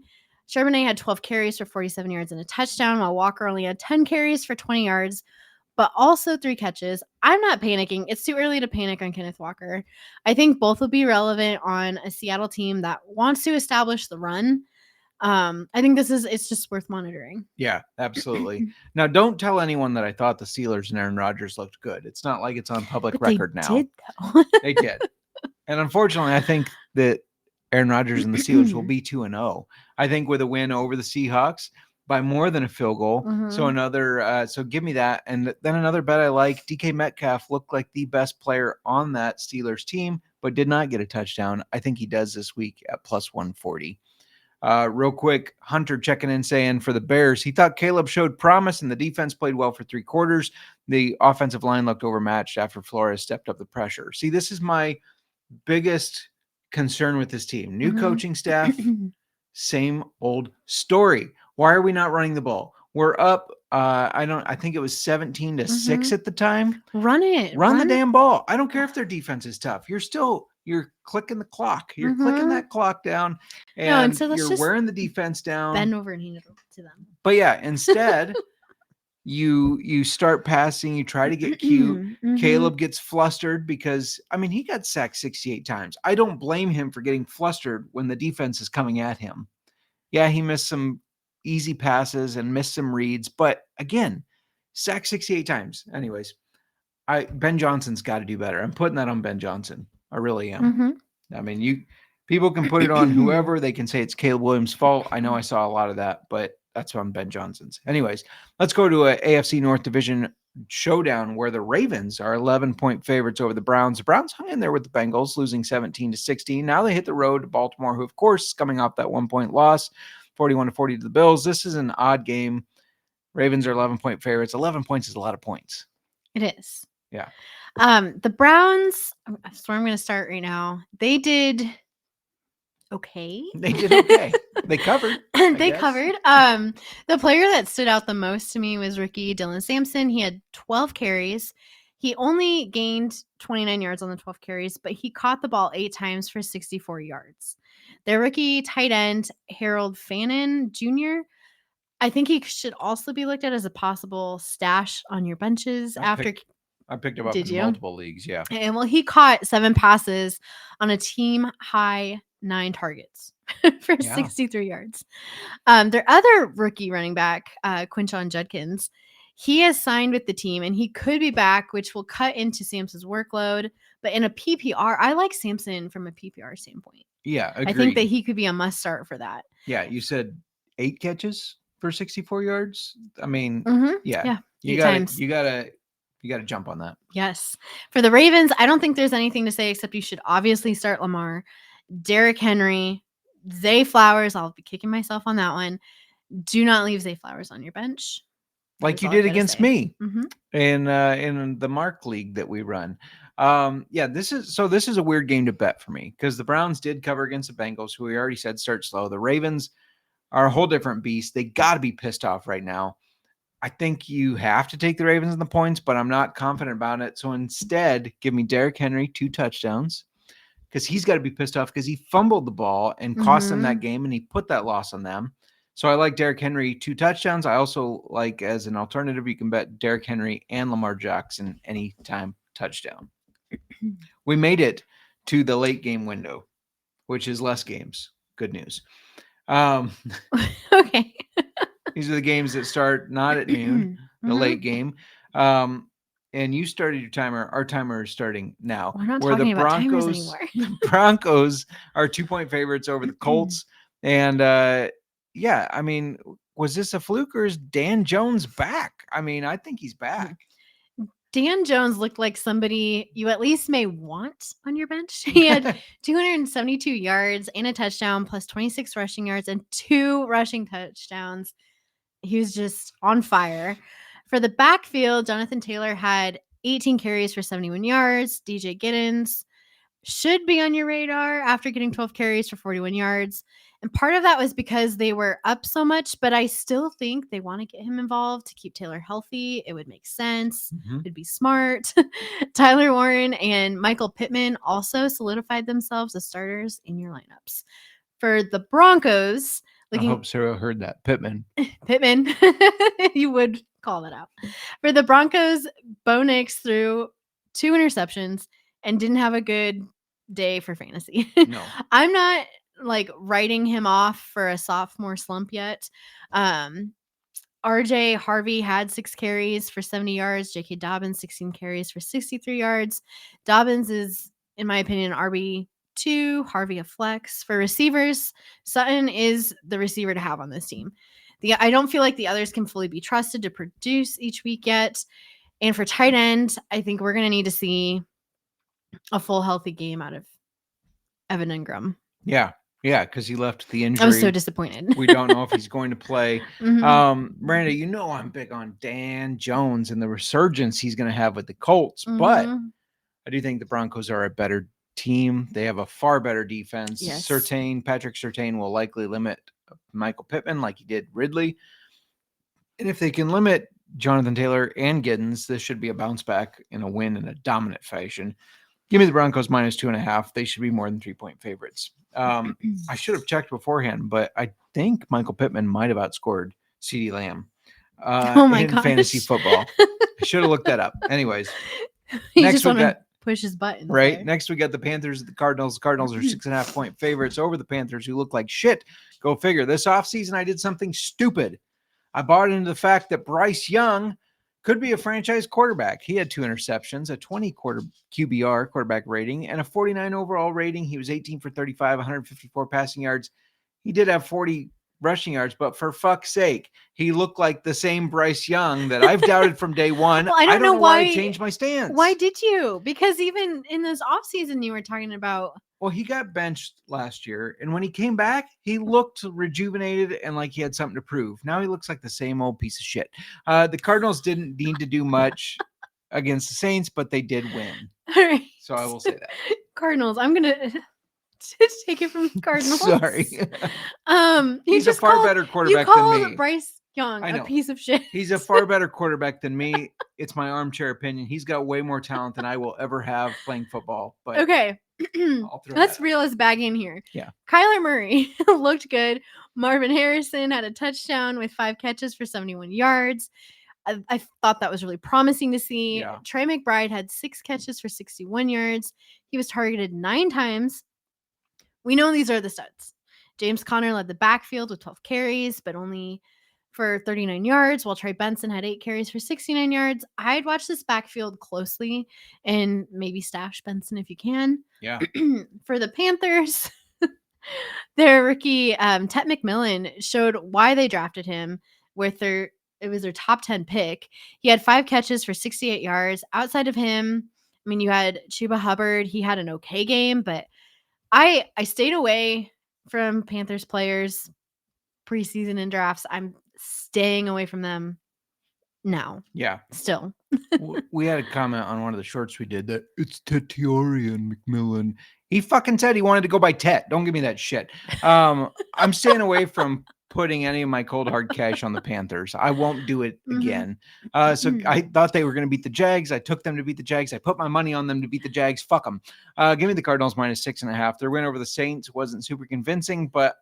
S3: Charbonnet had 12 carries for 47 yards and a touchdown, while Walker only had 10 carries for 20 yards, but also 3 catches. I'm not panicking. It's too early to panic on Kenneth Walker. I think both will be relevant on a Seattle team that wants to establish the run. I think it's just worth monitoring.
S1: Yeah, absolutely. Now, don't tell anyone that I thought the Steelers and Aaron Rodgers looked good. It's not like it's on public record now.
S3: Did, though.
S1: They did. And unfortunately, I think that Aaron Rodgers and the Steelers will be 2-0. I think with a win over the Seahawks by more than a field goal.
S3: Mm-hmm.
S1: So so give me that. And then another bet I like, DK Metcalf looked like the best player on that Steelers team, but did not get a touchdown. I think he does this week at plus 140. Real quick, Hunter checking in saying for the Bears, he thought Caleb showed promise and the defense played well for 3 quarters. The offensive line looked overmatched after Flores stepped up the pressure. See, this is my biggest concern with this team. New coaching staff, same old story. Why are we not running the ball? We're up. I think it was 17-6 at the time.
S3: Run it.
S1: Run the damn ball. I don't care if their defense is tough. You're clicking the clock. You're clicking that clock down, and
S3: so
S1: you're wearing the defense down.
S3: Bend over and hand it to them.
S1: But yeah, instead, you start passing. You try to get cute. Caleb gets flustered because, I mean, he got sacked 68 times. I don't blame him for getting flustered when the defense is coming at him. Yeah, he missed some easy passes and missed some reads, but again, sacked 68 times. Anyways, Ben Johnson's got to do better. I'm putting that on Ben Johnson. I really am. I mean, people can put it on whoever. They can say it's Caleb Williams' fault. I know I saw a lot of that, but that's on Ben Johnson's. Anyways, let's go to a AFC North Division showdown where the Ravens are 11-point favorites over the Browns. The Browns hung in there with the Bengals, losing 17-16. Now they hit the road to Baltimore, who, of course, is coming off that 1-point loss, 41-40 to the Bills. This is an odd game. Ravens are 11-point favorites. 11 points is a lot of points.
S3: It is.
S1: Yeah.
S3: The Browns, that's where I'm going to start right now. They did okay.
S1: They did okay. They covered.
S3: They covered. The player that stood out the most to me was rookie Dylan Sampson. He had 12 carries. He only gained 29 yards on the 12 carries, but he caught the ball 8 times for 64 yards. Their rookie tight end, Harold Fannin Jr., I think he should also be looked at as a possible stash on your benches
S1: I picked him up in multiple leagues, yeah.
S3: And he caught 7 passes on a team high 9 targets for 63 yards. Their other rookie running back, Quinshon Judkins, he has signed with the team and he could be back, which will cut into Sampson's workload. But in a PPR, I like Sampson from a PPR standpoint.
S1: Yeah, agreed.
S3: I think that he could be a must start for that.
S1: Yeah, you said 8 catches for 64 yards. I mean, yeah. You gotta jump on that.
S3: Yes. For the Ravens, I don't think there's anything to say except you should obviously start Lamar, Derrick Henry, Zay Flowers. I'll be kicking myself on that one. Do not leave Zay Flowers on your bench.
S1: Like you did against me in the Mark League that we run. This is a weird game to bet for me because the Browns did cover against the Bengals, who we already said start slow. The Ravens are a whole different beast. They got to be pissed off right now. I think you have to take the Ravens in the points, but I'm not confident about it. So instead, give me Derrick Henry 2 touchdowns because he's got to be pissed off because he fumbled the ball and cost them that game, and he put that loss on them. So I like Derrick Henry 2 touchdowns. I also like, as an alternative, you can bet Derrick Henry and Lamar Jackson anytime touchdown. We made it to the late game window, which is less games. Good news.
S3: Okay.
S1: These are the games that start not at noon, the late game. And you started your timer. Our timer is starting now.
S3: We're not talking about timers anymore.
S1: The Broncos are 2-point favorites over the Colts. And yeah, I mean, was this a fluke or is Dan Jones back? I mean, I think he's back.
S3: Dan Jones looked like somebody you at least may want on your bench. He had 272 yards and a touchdown, plus 26 rushing yards and 2 rushing touchdowns. He was just on fire. For the backfield, Jonathan Taylor had 18 carries for 71 yards. DJ Giddens should be on your radar after getting 12 carries for 41 yards. And part of that was because they were up so much, but I still think they want to get him involved to keep Taylor healthy. It would make sense. It'd be smart. Tyler Warren and Michael Pittman also solidified themselves as starters in your lineups. For the Broncos,
S1: I hope Sarah heard that. Pittman.
S3: You would call that out. For the Broncos, Bo Nix threw 2 interceptions and didn't have a good day for fantasy.
S1: No.
S3: I'm not like writing him off for a sophomore slump yet. RJ Harvey had 6 carries for 70 yards. J.K. Dobbins, 16 carries for 63 yards. Dobbins is, in my opinion, RB2, Harvey a flex. For receivers, Sutton is the receiver to have on this team. I don't feel like the others can fully be trusted to produce each week yet. And for tight end, I think we're going to need to see a full healthy game out of Evan Ingram.
S1: Yeah, because he left the injury.
S3: I was so disappointed.
S1: We don't know if he's going to play. Miranda, you know I'm big on Dan Jones and the resurgence he's going to have with the Colts, but I do think the Broncos are a better team. They have a far better defense.
S3: Yes.
S1: Patrick Surtain will likely limit Michael Pittman like he did Ridley. And if they can limit Jonathan Taylor and Giddens, this should be a bounce back and a win in a dominant fashion. Give me the Broncos minus 2.5. They should be more than 3-point favorites. I should have checked beforehand, but I think Michael Pittman might have outscored CeeDee Lamb in fantasy football. I should have looked that up. Anyways,
S3: next we got push his buttons.
S1: Right.
S3: There.
S1: Next, we got the Panthers and the Cardinals. The Cardinals are 6.5-point favorites over the Panthers, who look like shit. Go figure. This offseason, I did something stupid. I bought into the fact that Bryce Young could be a franchise quarterback. He had 2 interceptions, a 20 QBR quarterback rating, and a 49 overall rating. He was 18 for 35, 154 passing yards. He did have 40 rushing yards, but for fuck's sake, he looked like the same Bryce Young that I've doubted from day one.
S3: Well, I don't know
S1: why I changed my stance.
S3: Why did you? Because even in this offseason, you were talking about.
S1: Well, he got benched last year, and when he came back, he looked rejuvenated and like he had something to prove. Now he looks like the same old piece of shit. The Cardinals didn't need to do much against the Saints, but they did win.
S3: All right.
S1: So I will say that.
S3: Cardinals. I'm going to take it from Cardinals.
S1: Sorry.
S3: He's
S1: a far better quarterback than me.
S3: You called Bryce Young a piece of shit.
S1: He's a far better quarterback than me. It's my armchair opinion. He's got way more talent than I will ever have playing football. But
S3: okay. Let's reel us back in here.
S1: Yeah.
S3: Kyler Murray looked good. Marvin Harrison had a touchdown with 5 catches for 71 yards. I thought that was really promising to see.
S1: Yeah.
S3: Trey McBride had 6 catches for 61 yards. He was targeted 9 times. We know these are the studs. James Conner led the backfield with 12 carries, but only for 39 yards, while Trey Benson had 8 carries for 69 yards. I'd watch this backfield closely and maybe stash Benson if you can.
S1: Yeah.
S3: For the Panthers, their rookie Tet McMillan showed why they drafted him with it was their top 10 pick. He had 5 catches for 68 yards. Outside of him, I mean, you had Chuba Hubbard. He had an okay game, but I stayed away from Panthers players preseason and drafts. I'm staying away from them now.
S1: Yeah.
S3: Still.
S1: We had a comment on one of the shorts we did that it's Tetiorian McMillan. He fucking said he wanted to go by Tet. Don't give me that shit. I'm staying away from putting any of my cold hard cash on the Panthers. I won't do it again. So I thought they were going to beat the Jags. I took them to beat the Jags. I put my money on them to beat the Jags. Fuck them. Give me the Cardinals minus 6.5. Their win over the Saints wasn't super convincing, but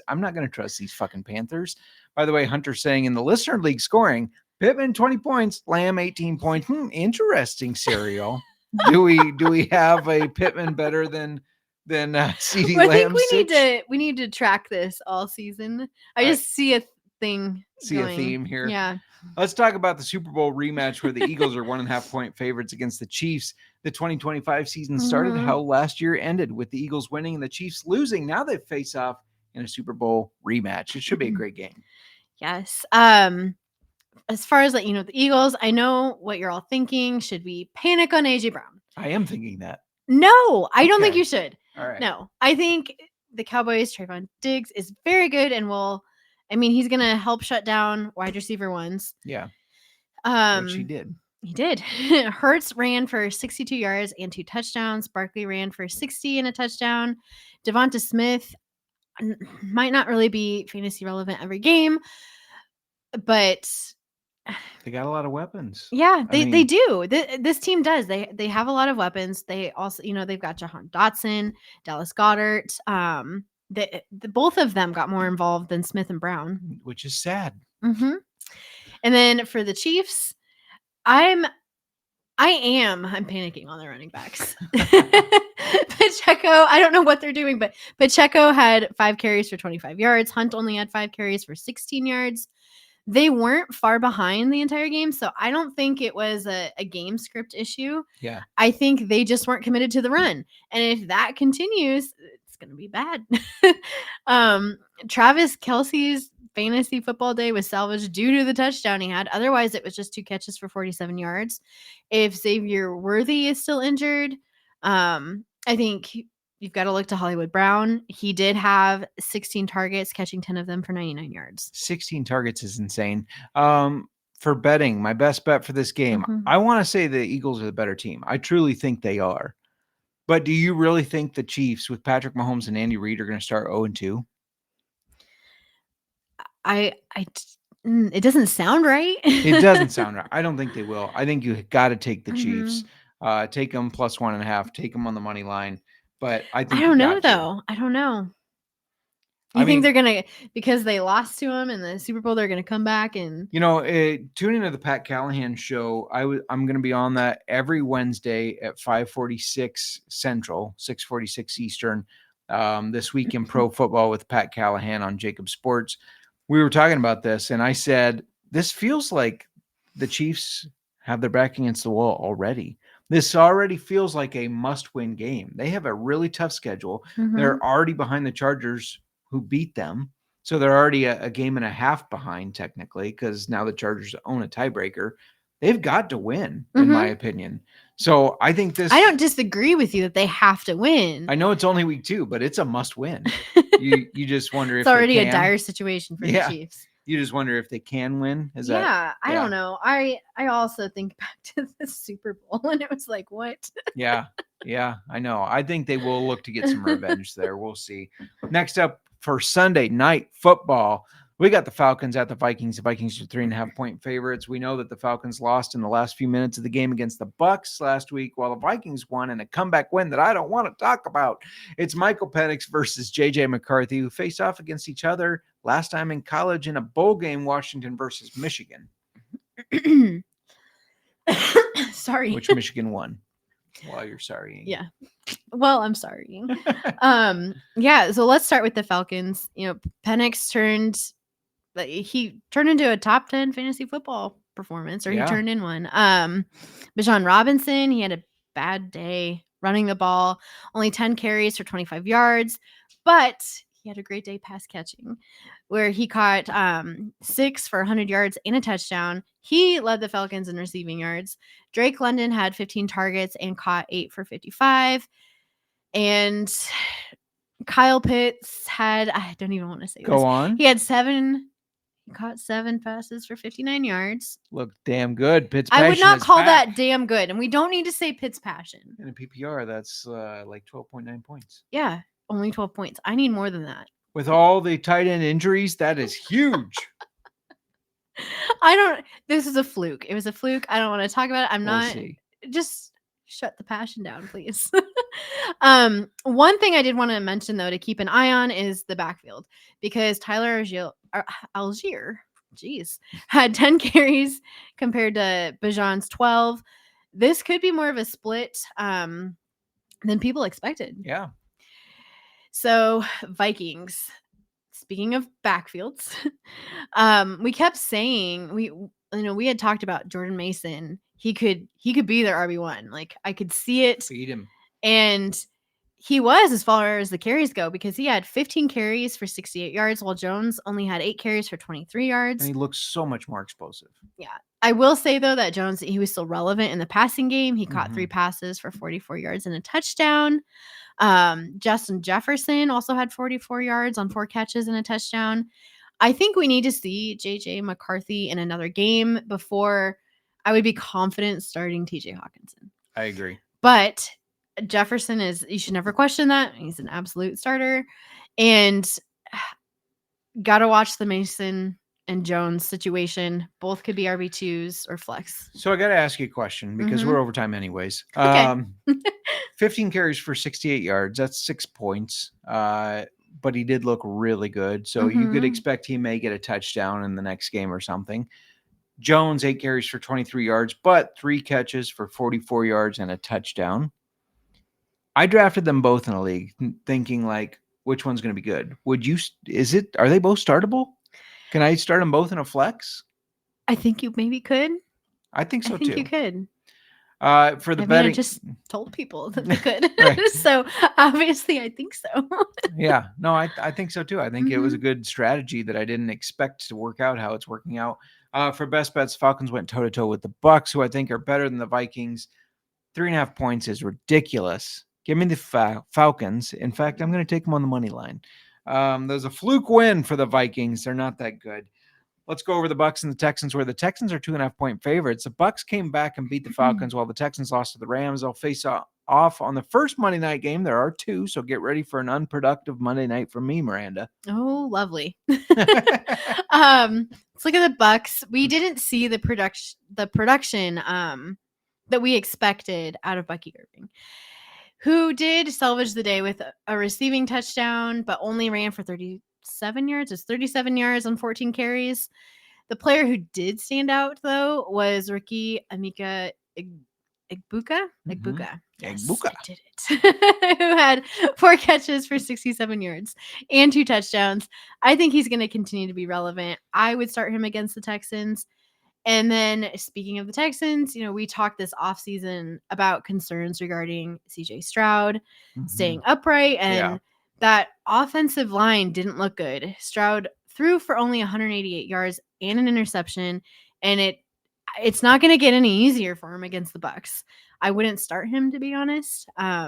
S1: I'm not going to trust these fucking Panthers. By the way, Hunter saying in the listener league scoring, Pittman 20 points, Lamb 18 points. Interesting serial. Do we have a Pittman better than CeeDee Lamb?
S3: I think we need to track this all season. I just see thing.
S1: See
S3: going.
S1: a theme here.
S3: Yeah.
S1: Let's talk about the Super Bowl rematch where the Eagles are 1.5 point favorites against the Chiefs. The 2025 season started how last year ended, with the Eagles winning and the Chiefs losing. Now they face off in a Super Bowl rematch. It should be a great game.
S3: Yes. As far as the Eagles, I know what you're all thinking. Should we panic on AJ Brown?
S1: I am thinking that.
S3: No, I don't think you should.
S1: All right.
S3: No, I think the Cowboys, Trayvon Diggs is very good and he's going to help shut down wide receiver ones.
S1: Yeah. Which he did.
S3: He did. Hurts ran for 62 yards and 2 touchdowns. Barkley ran for 60 and a touchdown. Devonta Smith might not really be fantasy relevant every game, but
S1: they got a lot of weapons.
S3: Yeah, they do. This team does. They have a lot of weapons. They also, they've got Jahan Dotson, Dallas Goedert. Both of them got more involved than Smith and Brown,
S1: which is sad.
S3: Mm-hmm. And then for the Chiefs, I'm panicking on the running backs. Pacheco, I don't know what they're doing, but Pacheco had 5 carries for 25 yards. Hunt only had 5 carries for 16 yards. They weren't far behind the entire game, so I don't think it was a game script issue.
S1: Yeah.
S3: I think they just weren't committed to the run. And if that continues, it's going to be bad. Travis Kelce's fantasy football day was salvaged due to the touchdown he had. Otherwise, it was just 2 catches for 47 yards. If Xavier Worthy is still injured, I think you've got to look to Hollywood Brown. He did have 16 targets, catching 10 of them for 99 yards.
S1: 16 targets is insane. For betting, my best bet for this game, I want to say the Eagles are the better team. I truly think they are. But do you really think the Chiefs with Patrick Mahomes and Andy Reid are going to start 0-2?
S3: It doesn't sound right.
S1: It doesn't sound right. I don't think they will. I think you got to take the Chiefs. Take them plus 1.5. Take them on the money line. But I think
S3: I don't know though. I don't know. You think they're gonna, because they lost to him in the Super Bowl, they're gonna come back and
S1: tune into the Pat Callahan show. I'm gonna be on that every Wednesday at 5:46 Central, 6:46 Eastern. This week in pro football with Pat Callahan on Jacob Sports. We were talking about this, and I said this feels like the Chiefs have their back against the wall already. This already feels like a must-win game. They have a really tough schedule. They're already behind the Chargers, who beat them. So they're already a game and a half behind, technically, because now the Chargers own a tiebreaker. They've got to win, in my opinion. So I think this...
S3: I don't disagree with you that they have to win.
S1: I know it's only week 2, but it's a must-win. You just wonder if
S3: it's already
S1: they can.
S3: A dire situation for the Chiefs.
S1: You just wonder if they can win.
S3: I don't know. I also think back to the Super Bowl, and it was like, what?
S1: Yeah, I know. I think they will look to get some revenge there. We'll see. Next up for Sunday night football, we got the Falcons at the Vikings. The Vikings are 3.5 point favorites. We know that the Falcons lost in the last few minutes of the game against the Bucs last week, while the Vikings won in a comeback win that I don't want to talk about. It's Michael Penix versus JJ McCarthy, who faced off against each other last time in college in a bowl game, Washington versus Michigan.
S3: Sorry.
S1: Which Michigan won. While you're sorry.
S3: Yeah. Well, I'm sorry. So let's start with the Falcons. Penix turned into a top 10 fantasy football performance, or he turned in one. Bijan Robinson, he had a bad day running the ball, only 10 carries for 25 yards, but he had a great day pass catching, where he caught 6 for 100 yards and a touchdown. He led the Falcons in receiving yards. Drake London had 15 targets and caught 8 for 55. And Kyle Pitts had, I don't even want to say this.
S1: Go on.
S3: He had 7 caught 7 passes for 59 yards.
S1: Look damn good. Pitt's
S3: I would not call
S1: back.
S3: that damn good. And we don't need to say Pitt's passion.
S1: In a PPR, that's like 12.9 points.
S3: Yeah, only 12 points. I need more than that.
S1: With all the tight end injuries, that is huge.
S3: This is a fluke. It was a fluke. I don't want to talk about it.
S1: We'll see.
S3: Just shut the passion down, please. One thing I did want to mention, though, to keep an eye on is the backfield, because Tyler Algier, had 10 carries compared to Bijan's 12. This could be more of a split than people expected.
S1: Yeah.
S3: So Vikings. speaking of backfields, we kept saying we had talked about Jordan Mason. He could be their RB1. Like I could see it.
S1: Feed him.
S3: And he was, as far as the carries go, because he had 15 carries for 68 yards, while Jones only had 8 carries for 23 yards.
S1: And he looks so much more explosive.
S3: Yeah. I will say, though, that Jones, he was still relevant in the passing game. He caught 3 passes for 44 yards and a touchdown. Justin Jefferson also had 44 yards on 4 catches and a touchdown. I think we need to see J.J. McCarthy in another game before I would be confident starting T.J. Hawkinson.
S1: I agree.
S3: But Jefferson you should never question that. He's an absolute starter. And got to watch the Mason and Jones situation. Both could be RB2s or flex.
S1: So I got to ask you a question because we're overtime anyways.
S3: Okay.
S1: 15 carries for 68 yards. That's 6 points. But he did look really good. So you could expect he may get a touchdown in the next game or something. Jones, 8 carries for 23 yards, but 3 catches for 44 yards and a touchdown. I drafted them both in a league thinking like, which one's going to be good? Are they both startable? Can I start them both in a flex?
S3: I think you maybe could.
S1: I think so too.
S3: I think you could.
S1: For the betting,
S3: I just told people that they could. So obviously I think so.
S1: Yeah, no, I think so too. I think it was a good strategy that I didn't expect to work out how it's working out. For best bets, Falcons went toe to toe with the Bucs, who I think are better than the Vikings. 3.5 points is ridiculous. Give me the Falcons. In fact, I'm going to take them on the money line. There's a fluke win for the Vikings. They're not that good. Let's go over the Bucs and the Texans, where the Texans are 2.5 point favorites. The Bucs came back and beat the Falcons while the Texans lost to the Rams. They'll face off on the first Monday night game. There are 2, so get ready for an unproductive Monday night from me, Miranda.
S3: Oh, lovely. Let's look at the Bucs. We didn't see the production that we expected out of Bucky Irving, who did salvage the day with a receiving touchdown, but only ran for 37 yards. It's 37 yards on 14 carries. The player who did stand out, though, was rookie Emeka Egbuka. Yes, I did it. Who had 4 catches for 67 yards and 2 touchdowns. I think he's going to continue to be relevant. I would start him against the Texans. And then speaking of the Texans, we talked this offseason about concerns regarding CJ Stroud staying upright, and that offensive line didn't look good. Stroud threw for only 188 yards and an interception, and it's not going to get any easier for him against the Bucs. I wouldn't start him, to be honest. I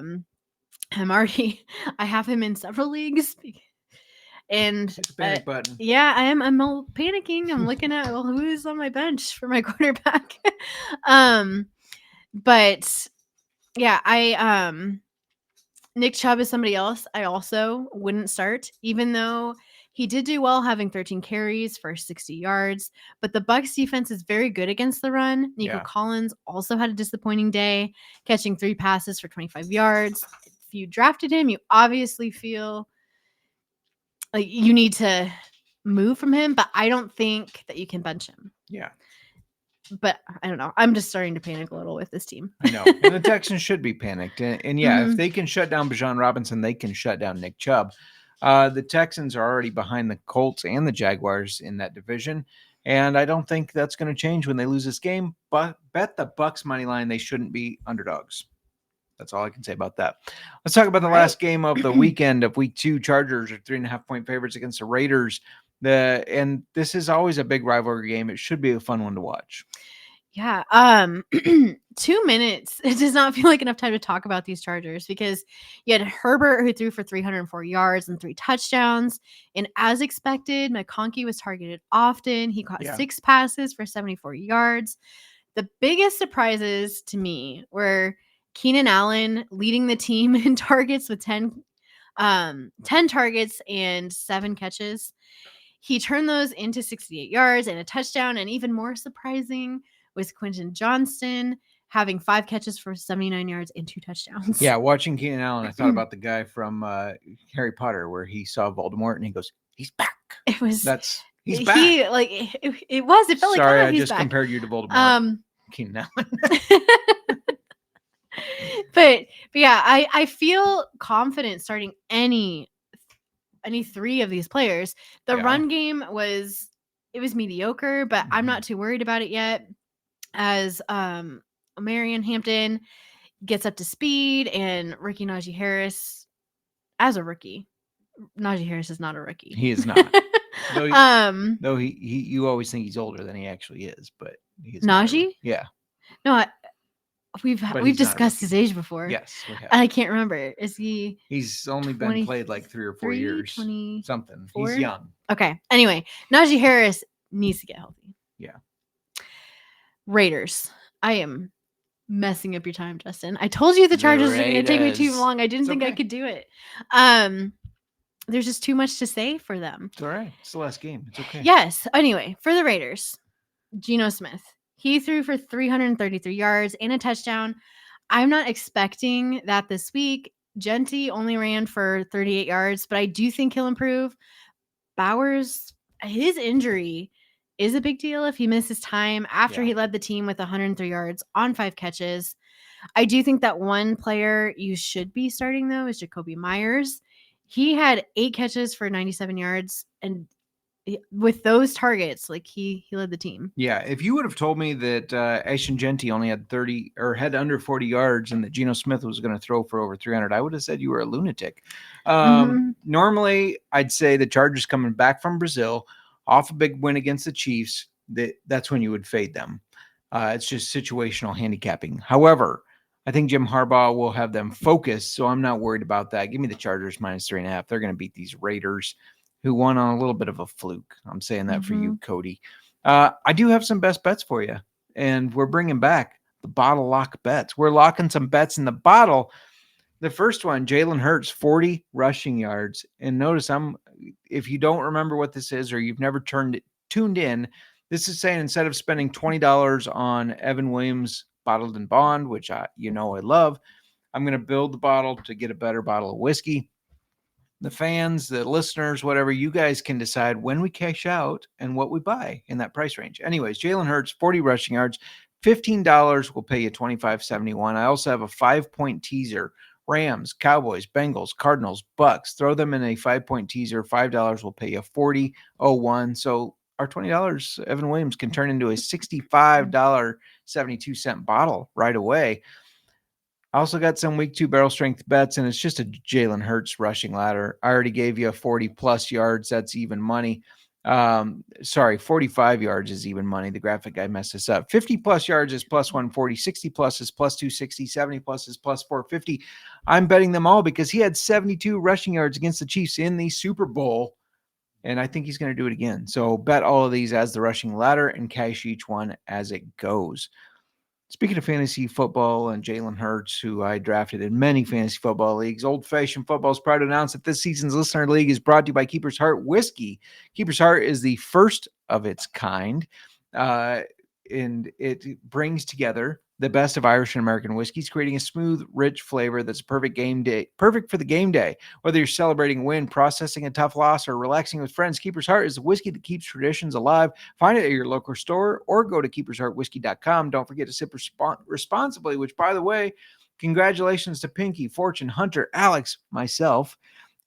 S3: have him in several leagues. And
S1: it's a panic button.
S3: Yeah, I'm all panicking. I'm looking at who is on my bench for my quarterback. But yeah, Nick Chubb is somebody else I also wouldn't start, even though he did do well having 13 carries for 60 yards. But the Bucs defense is very good against the run. Nico Collins also had a disappointing day, catching 3 passes for 25 yards. If you drafted him, you obviously feel like you need to move from him, but I don't think that you can bench him.
S1: Yeah.
S3: But I don't know. I'm just starting to panic a little with this team.
S1: I know. And the Texans should be panicked. And if they can shut down Bijan Robinson, they can shut down Nick Chubb. The Texans are already behind the Colts and the Jaguars in that division. And I don't think that's going to change when they lose this game. But bet the Bucs money line, they shouldn't be underdogs. That's all I can say about that. Let's talk about the last game of the weekend of week 2. Chargers are 3.5 point favorites against the Raiders. And this is always a big rivalry game. It should be a fun one to watch.
S3: Yeah. 2 minutes. It does not feel like enough time to talk about these Chargers, because you had Herbert, who threw for 304 yards and 3 touchdowns. And as expected, McConkey was targeted often. He caught 6 passes for 74 yards. The biggest surprises to me were Keenan Allen leading the team in targets with 10 targets and 7 catches. He turned those into 68 yards and a touchdown. And even more surprising was Quentin Johnston having 5 catches for 79 yards and 2 touchdowns.
S1: Yeah, watching Keenan Allen, I thought about the guy from Harry Potter where he saw Voldemort and he goes, "He's back." He's back.
S3: It felt
S1: Sorry,
S3: like,
S1: I just
S3: back.
S1: Compared you to Voldemort. Keenan Allen.
S3: But yeah, I feel confident starting any any three of these players. The run game was mediocre, but I'm not too worried about it yet. As Marion Hampton gets up to speed, and Ricky Najee Harris as a rookie. Najee Harris is not a rookie.
S1: He is not. Though you always think he's older than he actually is, but he's
S3: Najee?
S1: Yeah.
S3: No, we've discussed his age before.
S1: Yes, we have.
S3: I can't remember. Is he?
S1: He's only been played like 3 or 4 years.
S3: 20
S1: something. He's young.
S3: Okay. Anyway, Najee Harris needs to get healthy.
S1: Yeah.
S3: Raiders. I am messing up your time, Justin. I told you the Chargers are going to take me too long. I didn't think I could do it. There's just too much to say for them.
S1: It's all right. It's the last game. It's okay.
S3: Yes. Anyway, for the Raiders, Geno Smith. He threw for 333 yards and a touchdown. I'm not expecting that this week. Genty only ran for 38 yards, but I do think he'll improve. Bowers, his injury is a big deal if he misses time after he led the team with 103 yards on 5 catches. I do think that one player you should be starting, though, is Jacoby Myers. He had 8 catches for 97 yards, and with those targets, like he led the team.
S1: Yeah, if you would have told me that Ashton Genty only had 30 or had under 40 yards and that Geno Smith was going to throw for over 300, I would have said you were a lunatic. Normally, I'd say the Chargers coming back from Brazil off a big win against the Chiefs, that's when you would fade them. It's just situational handicapping. However, I think Jim Harbaugh will have them focused, so I'm not worried about that. Give me the Chargers minus 3.5. They're going to beat these Raiders, who won on a little bit of a fluke. I'm saying that for you, Cody. I do have some best bets for you, and we're bringing back the bottle lock bets. We're locking some bets in the bottle. The first one, Jalen Hurts, 40 rushing yards. And notice if you don't remember what this is or you've never tuned in, this is saying instead of spending $20 on Evan Williams Bottled in Bond, which I love, I'm going to build the bottle to get a better bottle of whiskey. The fans, the listeners, whatever, you guys can decide when we cash out and what we buy in that price range. Anyways, Jalen Hurts, 40 rushing yards, $15 will pay you $25.71. I also have a 5-point teaser. Rams, Cowboys, Bengals, Cardinals, Bucks. Throw them in a 5-point teaser. $5 will pay you $40.01. So our $20 Evan Williams can turn into a $65.72 bottle right away. I also got some week 2 barrel strength bets, and it's just a Jalen Hurts rushing ladder. I already gave you a 40-plus yards. That's even money. 45 yards is even money. The graphic guy messed this up. 50-plus yards is plus 140. 60-plus is plus 260. 70-plus is plus 450. I'm betting them all because he had 72 rushing yards against the Chiefs in the Super Bowl, and I think he's going to do it again. So bet all of these as the rushing ladder and cash each one as it goes. Speaking of fantasy football and Jalen Hurts, who I drafted in many fantasy football leagues, Old Fashioned Football is proud to announce that this season's Listener League is brought to you by Keeper's Heart Whiskey. Keeper's Heart is the first of its kind, and it brings together the best of Irish and American whiskeys, creating a smooth, rich flavor that's perfect for the game day. Whether you're celebrating a win, processing a tough loss, or relaxing with friends, Keeper's Heart is the whiskey that keeps traditions alive. Find it at your local store or go to keepersheartwhiskey.com. Don't forget to sip responsibly, which, by the way, congratulations to Pinky, Fortune, Hunter, Alex, myself,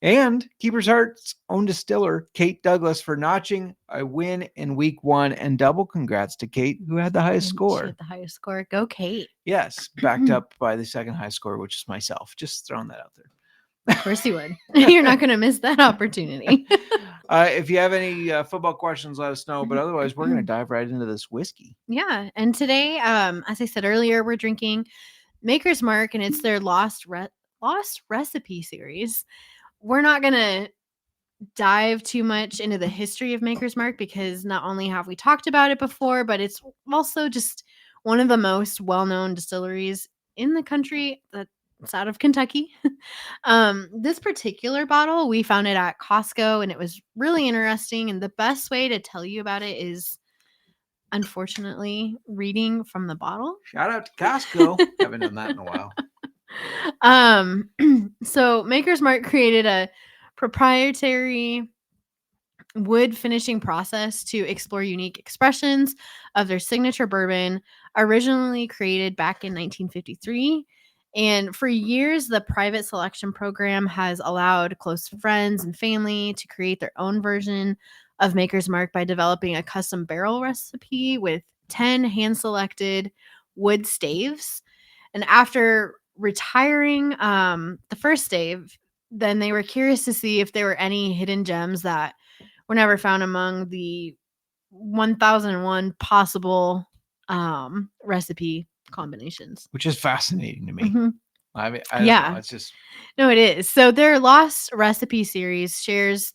S1: and Keeper's Heart's own distiller, Kate Douglas, for notching a win in week 1. And double congrats to Kate, who had the highest score.
S3: She had the highest score. Go, Kate.
S1: Yes, backed up by the second highest score, which is myself. Just throwing that out there.
S3: Of course you would. You're not going to miss that opportunity.
S1: If you have any football questions, let us know. But otherwise, we're going to dive right into this whiskey.
S3: Yeah. And today, as I said earlier, we're drinking Maker's Mark, and it's their Lost Recipe series. We're not going to dive too much into the history of Maker's Mark because not only have we talked about it before, but it's also just one of the most well-known distilleries in the country that's out of Kentucky. This particular bottle, we found it at Costco, and it was really interesting. And the best way to tell you about it is, unfortunately, reading from the bottle.
S1: Shout out to Costco. Haven't done that in a while.
S3: So Maker's Mark created a proprietary wood finishing process to explore unique expressions of their signature bourbon, originally created back in 1953. And for years, the private selection program has allowed close friends and family to create their own version of Maker's Mark by developing a custom barrel recipe with 10 hand-selected wood staves. And after retiring the first stave, then they were curious to see if there were any hidden gems that were never found among the 1001 possible recipe combinations.
S1: Which is fascinating to me.
S3: Mm-hmm.
S1: I mean, I don't know. It's just...
S3: No, it is. So their Lost Recipe series shares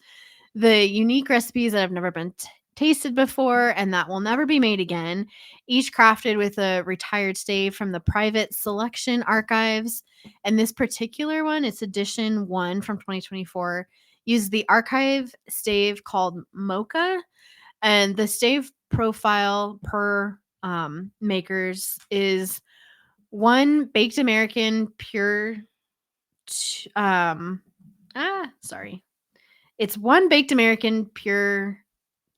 S3: the unique recipes that have never been tasted before and that will never be made again, each crafted with a retired stave from the private selection archives. And this particular one, it's edition 1 from 2024, used the archive stave called Mocha. And the stave profile per makers is 1 baked American pure it's 1 baked American pure,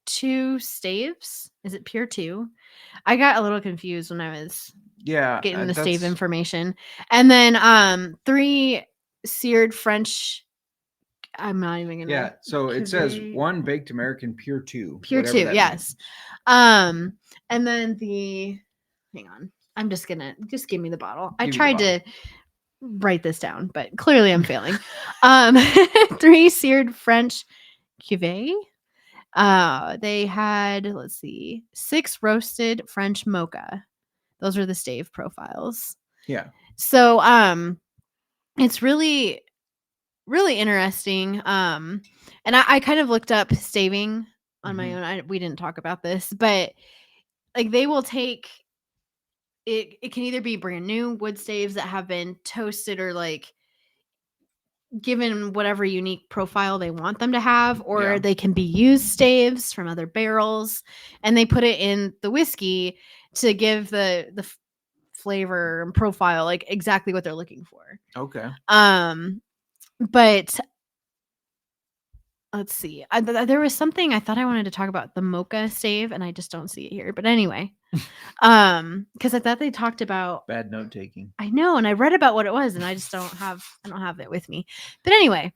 S3: 2 staves. Is it pure 2? I got a little confused when I was getting the stave information. And then 3 seared French. I'm not even gonna.
S1: Yeah, so it says 1 baked American pure 2.
S3: Pure 2, yes. And then hang on. I'm just give me the bottle. I tried to write this down, but clearly I'm failing. 3 seared French cuvee. They had, let's see, 6 roasted French mocha. Those are the stave profiles.
S1: Yeah.
S3: So it's really, really interesting. And I kind of looked up staving on my own. We didn't talk about this, but like they will take it can either be brand new wood staves that have been toasted or like given whatever unique profile they want them to have, or they can be used staves from other barrels, and they put it in the whiskey to give the flavor and profile like exactly what they're looking for.
S1: Okay.
S3: But let's see. There was something I thought I wanted to talk about, the mocha stave, and I just don't see it here. But anyway, because I thought they talked about
S1: bad note taking.
S3: I know, and I read about what it was, and I just don't have it with me. But anyway,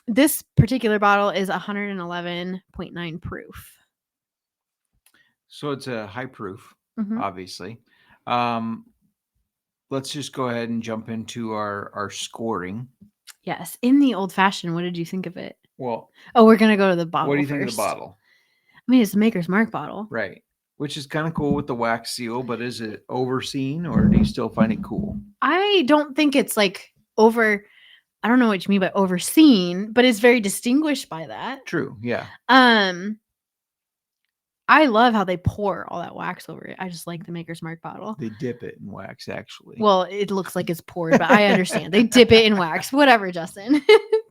S3: this particular bottle is 111.9 proof.
S1: So it's a high proof, obviously. Let's just go ahead and jump into our scoring.
S3: Yes, in the old fashioned. What did you think of it?
S1: Well,
S3: we're gonna go to the bottle.
S1: What do you
S3: first.
S1: think of the bottle?
S3: I mean, it's a Maker's Mark bottle,
S1: right? Which is kind of cool with the wax seal, but is it overseen, or do you still find it cool?
S3: I don't think it's like over. I don't know what you mean by overseen, but it's very distinguished by that.
S1: True. Yeah.
S3: I love how they pour all that wax over it. I just like the Maker's Mark bottle.
S1: They dip it in wax, actually.
S3: Well, it looks like it's poured, but I understand. They dip it in wax. Whatever, Justin.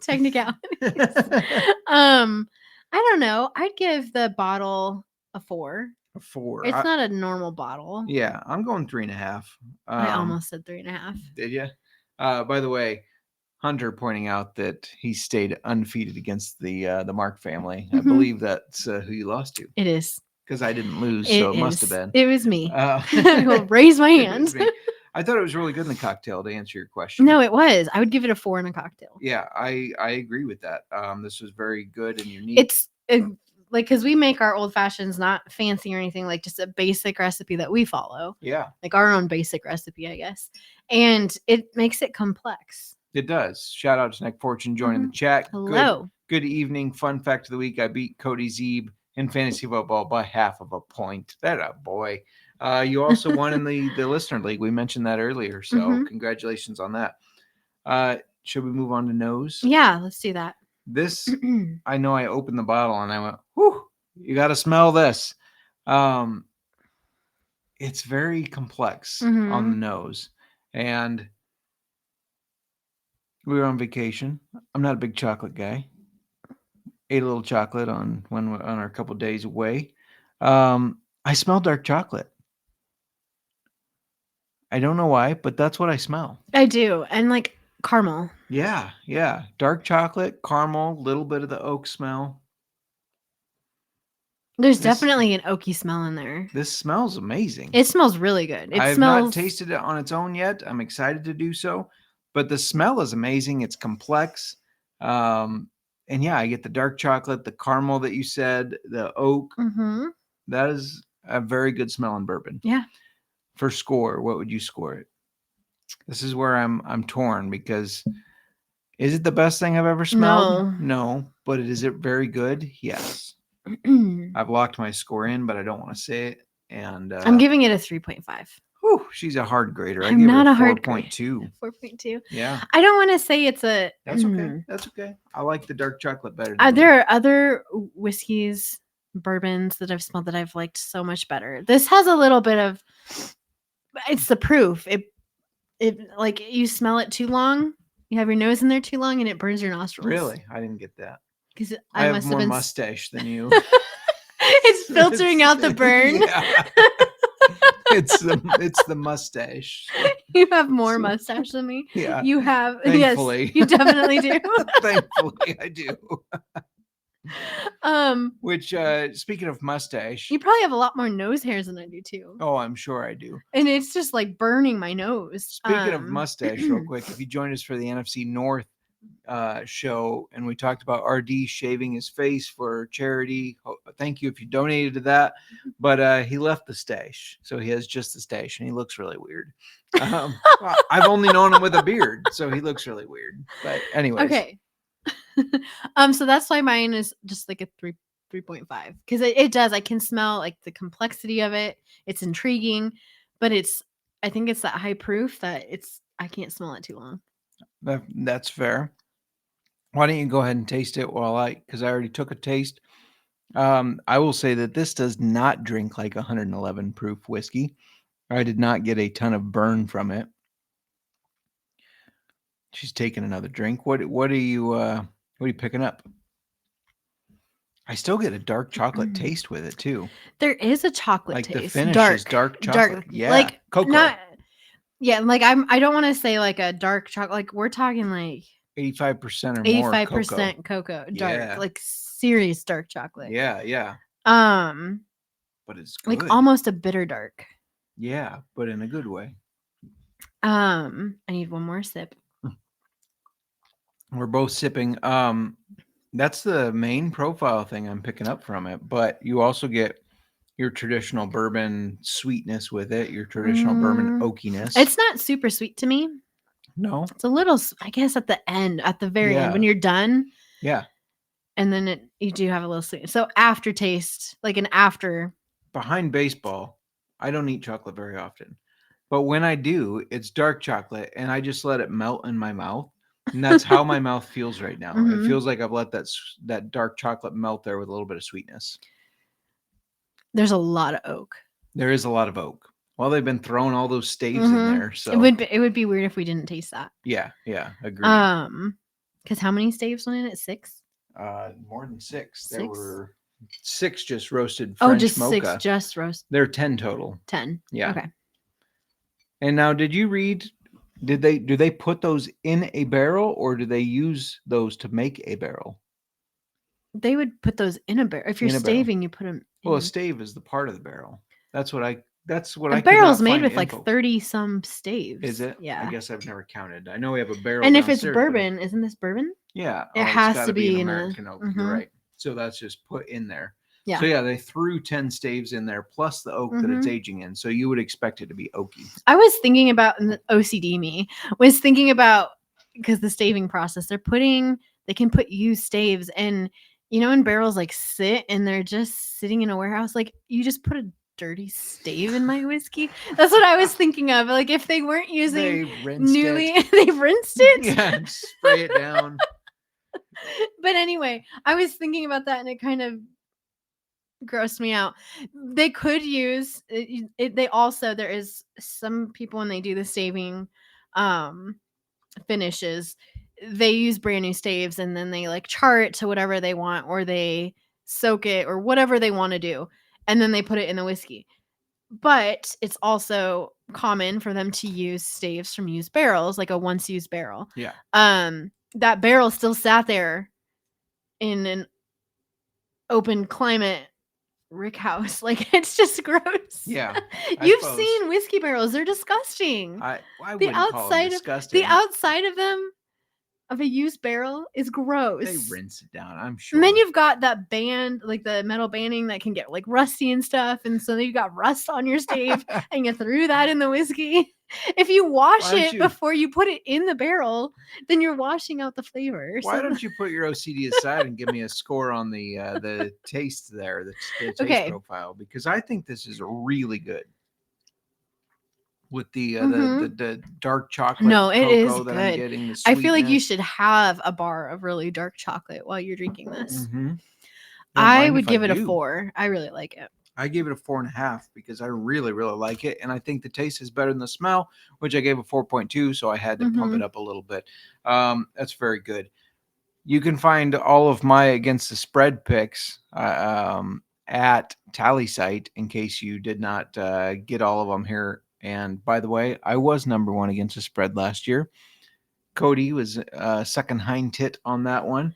S3: Technicalities. I don't know. I'd give the bottle a 4.
S1: A 4.
S3: It's not a normal bottle.
S1: Yeah, I'm going 3.5.
S3: I almost said 3.5.
S1: Did you? By the way, Hunter pointing out that he stayed undefeated against the Mark family. I believe that's who you lost to.
S3: It is.
S1: Because I didn't lose, so it must have been.
S3: It was me. I will raise my hand.
S1: I thought it was really good in the cocktail, to answer your question.
S3: No, it was. I would give it a 4 in a cocktail.
S1: Yeah, I agree with that. This was very good and unique.
S3: It's like, because we make our old fashions not fancy or anything, like just a basic recipe that we follow.
S1: Yeah.
S3: Like our own basic recipe, I guess. And it makes it complex.
S1: It does. Shout out to Nick Fortune joining the chat.
S3: Hello.
S1: Good evening. Fun fact of the week. I beat Cody Zeeb in fantasy football by half of a point. That a boy. You also won in the listener league. We mentioned that earlier. So congratulations on that. Should we move on to nose?
S3: Yeah, let's do that.
S1: This, I know I opened the bottle and I went, whew, you got to smell this. It's very complex on the nose. And we were on vacation. I'm not a big chocolate guy. Ate a little chocolate on our couple days away. I smell dark chocolate. I don't know why, but that's what I smell.
S3: I do. And like caramel.
S1: Yeah. Dark chocolate, caramel, little bit of the oak smell.
S3: There's definitely an oaky smell in there.
S1: This smells amazing.
S3: It smells really good.
S1: I have not tasted it on its own yet. I'm excited to do so, but the smell is amazing. It's complex. And yeah, I get the dark chocolate, the caramel that you said, the oak.
S3: Mm-hmm.
S1: That is a very good smell in bourbon.
S3: Yeah.
S1: For score, what would you score it? This is where I'm torn because is it the best thing I've ever smelled? No. But is it very good? Yes. I've locked my score in, but I don't want to say it. And
S3: I'm giving it a 3.5.
S1: Whew, she's a hard grader.
S3: I'm not a hard
S1: 4.2.
S3: 4.2.
S1: Yeah.
S3: I don't want to say it's a.
S1: That's okay. That's okay. I like the dark chocolate better.
S3: There are other whiskeys, bourbons that I've smelled that I've liked so much better. This has a little bit of. It's the proof. It like you smell it too long. You have your nose in there too long, and it burns your nostrils.
S1: Really, I didn't get that.
S3: Because
S1: I have more mustache than you.
S3: It's filtering out the burn.
S1: Yeah. It's the mustache.
S3: You have more mustache than me.
S1: Yeah.
S3: You have.
S1: Thankfully.
S3: Yes, you definitely do.
S1: Thankfully, I do. Which speaking of mustache,
S3: you probably have a lot more nose hairs than I do too.
S1: Oh, I'm sure I do.
S3: And it's just like burning my nose.
S1: Speaking of mustache, real quick, if you joined us for the NFC North show and we talked about RD shaving his face for charity, thank you if you donated to that. But he left the stash, so he has just the stash, and he looks really weird. I've only known him with a beard, so he looks really weird. But anyways,
S3: okay. So that's why mine is just like a 3.5 because it does. I can smell like the complexity of it. It's intriguing, but I think it's that high proof that I can't smell it too long.
S1: That's fair. Why don't you go ahead and taste it because I already took a taste. I will say that this does not drink like 111 proof whiskey. I did not get a ton of burn from it. She's taking another drink. What are you picking up? I still get a dark chocolate taste with it too.
S3: There is a chocolate
S1: taste.
S3: Like
S1: the finish is dark chocolate. Yeah.
S3: Like
S1: cocoa.
S3: I don't want to say like a dark chocolate. Like we're talking like
S1: 85% or more
S3: 85% cocoa. Dark. Like serious dark chocolate.
S1: Yeah. But it's good.
S3: Like almost a bitter dark.
S1: Yeah, but in a good way.
S3: I need one more sip.
S1: We're both sipping. That's the main profile thing I'm picking up from it. But you also get your traditional bourbon sweetness with it, your traditional bourbon oakiness.
S3: It's not super sweet to me.
S1: No.
S3: It's a little, I guess, at the very end, when you're done.
S1: Yeah.
S3: And then you do have a little sweetness. So aftertaste, like an after.
S1: Behind baseball, I don't eat chocolate very often. But when I do, it's dark chocolate, and I just let it melt in my mouth. And that's how my mouth feels right now. It feels like I've let that dark chocolate melt there with a little bit of sweetness.
S3: There's a lot of oak.
S1: There is a lot of oak. Well, they've been throwing all those staves in there, so
S3: it would be weird if we didn't taste that.
S1: Yeah, agreed.
S3: Because how many staves went in it? 6?
S1: More than 6. There were 6 just roasted French mocha.
S3: 6 just roast.
S1: There are 10 total.
S3: 10.
S1: Yeah.
S3: Okay.
S1: And now, did you read? Do they put those in a barrel, or do they use those to make a barrel?
S3: They would put those in a barrel. If you're staving, you put them.
S1: Well, a stave is the part of the barrel. That's what I.
S3: A barrel's made with like 30 some staves.
S1: Is it?
S3: Yeah.
S1: I guess I've never counted. I know we have a barrel.
S3: And if it's bourbon, isn't this bourbon?
S1: Yeah.
S3: It has to be
S1: an American oak. You're right. So that's just put in there.
S3: Yeah.
S1: So yeah, they threw 10 staves in there plus the oak that it's aging in. So you would expect it to be oaky.
S3: I was thinking about, and the OCD me was thinking about, because the staving process, they can put used staves, and in barrels like sit and they're just sitting in a warehouse. Like you just put a dirty stave in my whiskey. That's what I was thinking of. Like if they weren't using
S1: they've rinsed
S3: it.
S1: Yeah, spray it down.
S3: But anyway, I was thinking about that, and it kind of grossed me out. They could use it. There is some people when they do the staving finishes, they use brand new staves, and then they like char it to whatever they want, or they soak it, or whatever they want to do, and then they put it in the whiskey. But it's also common for them to use staves from used barrels, like a once used barrel.
S1: Yeah.
S3: That barrel still sat there in an open climate Rick House. Like, it's just gross.
S1: Yeah,
S3: You've seen whiskey barrels. They're disgusting.
S1: I wouldn't call them disgusting.
S3: The outside of them, of a used barrel, is gross.
S1: They rinse it down, I'm sure.
S3: And then you've got that band, like the metal banding that can get like rusty and stuff. And so then you got rust on your stave and you threw that in the whiskey. If you wash it before you put it in the barrel, then you're washing out the flavor.
S1: Why don't you put your OCD aside and give me a score on the taste there, the taste profile? Because I think this is really good. With the dark chocolate.
S3: No, it is
S1: that
S3: good.
S1: I'm getting,
S3: I feel like you should have a bar of really dark chocolate while you're drinking this.
S1: Mm-hmm.
S3: I would give it a 4. I really like it.
S1: I gave it a 4.5 because I really, really like it. And I think the taste is better than the smell, which I gave a 4.2. So I had to pump it up a little bit. That's very good. You can find all of my against the spread picks at Tally Site in case you did not get all of them here. And by the way, I was number 1 against the spread last year. Cody was second hind tit on that one.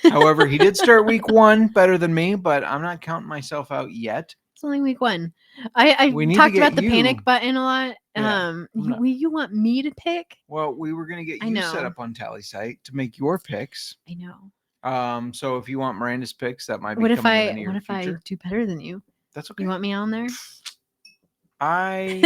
S1: However, he did start week 1 better than me, but I'm not counting myself out yet.
S3: It's only week 1. I talked about the panic button a lot.
S1: Yeah,
S3: you want me to pick?
S1: Well, we were going to get you set up on Tally Site to make your picks.
S3: I know.
S1: So if you want Miranda's picks, that might be
S3: What if I do better than you?
S1: That's okay.
S3: You want me on there?
S1: I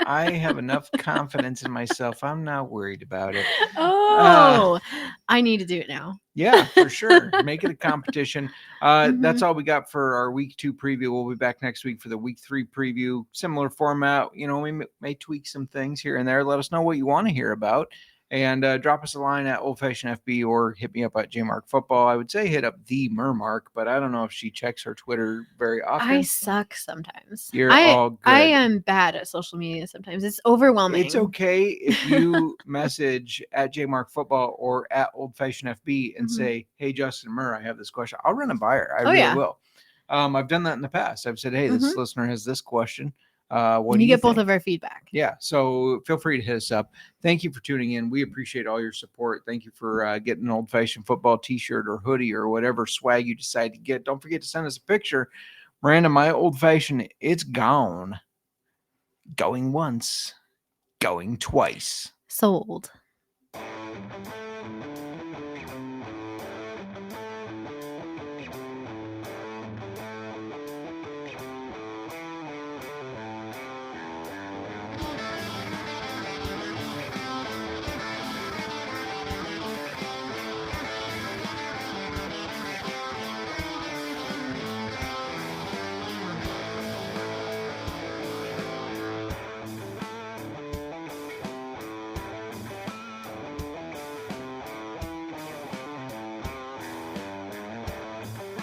S1: have enough confidence in myself. I'm not worried about it.
S3: I need to do it now.
S1: Yeah, for sure. Make it a competition. That's all we got for our week 2 preview. We'll be back next week for the week 3 preview. Similar format. You know, we may tweak some things here and there. Let us know what you want to hear about. And drop us a line at Old Fashioned FB or hit me up at JMark Football. I would say hit up the Mermark, but I don't know if she checks her Twitter very often.
S3: I suck sometimes.
S1: You're all good.
S3: I am bad at social media sometimes. It's overwhelming.
S1: It's okay if you message at JMark Football or at Old Fashioned FB and say, hey, Justin Murr, I have this question. I'll run it by her. I really will. I've done that in the past. I've said, hey, this listener has this question. What do you
S3: get both of our feedback.
S1: Yeah. So feel free to hit us up. Thank you for tuning in. We appreciate all your support. Thank you for getting an Old Fashioned Football t-shirt or hoodie or whatever swag you decide to get. Don't forget to send us a picture. Miranda, my Old Fashioned, it's gone. Going once, going twice.
S3: Sold.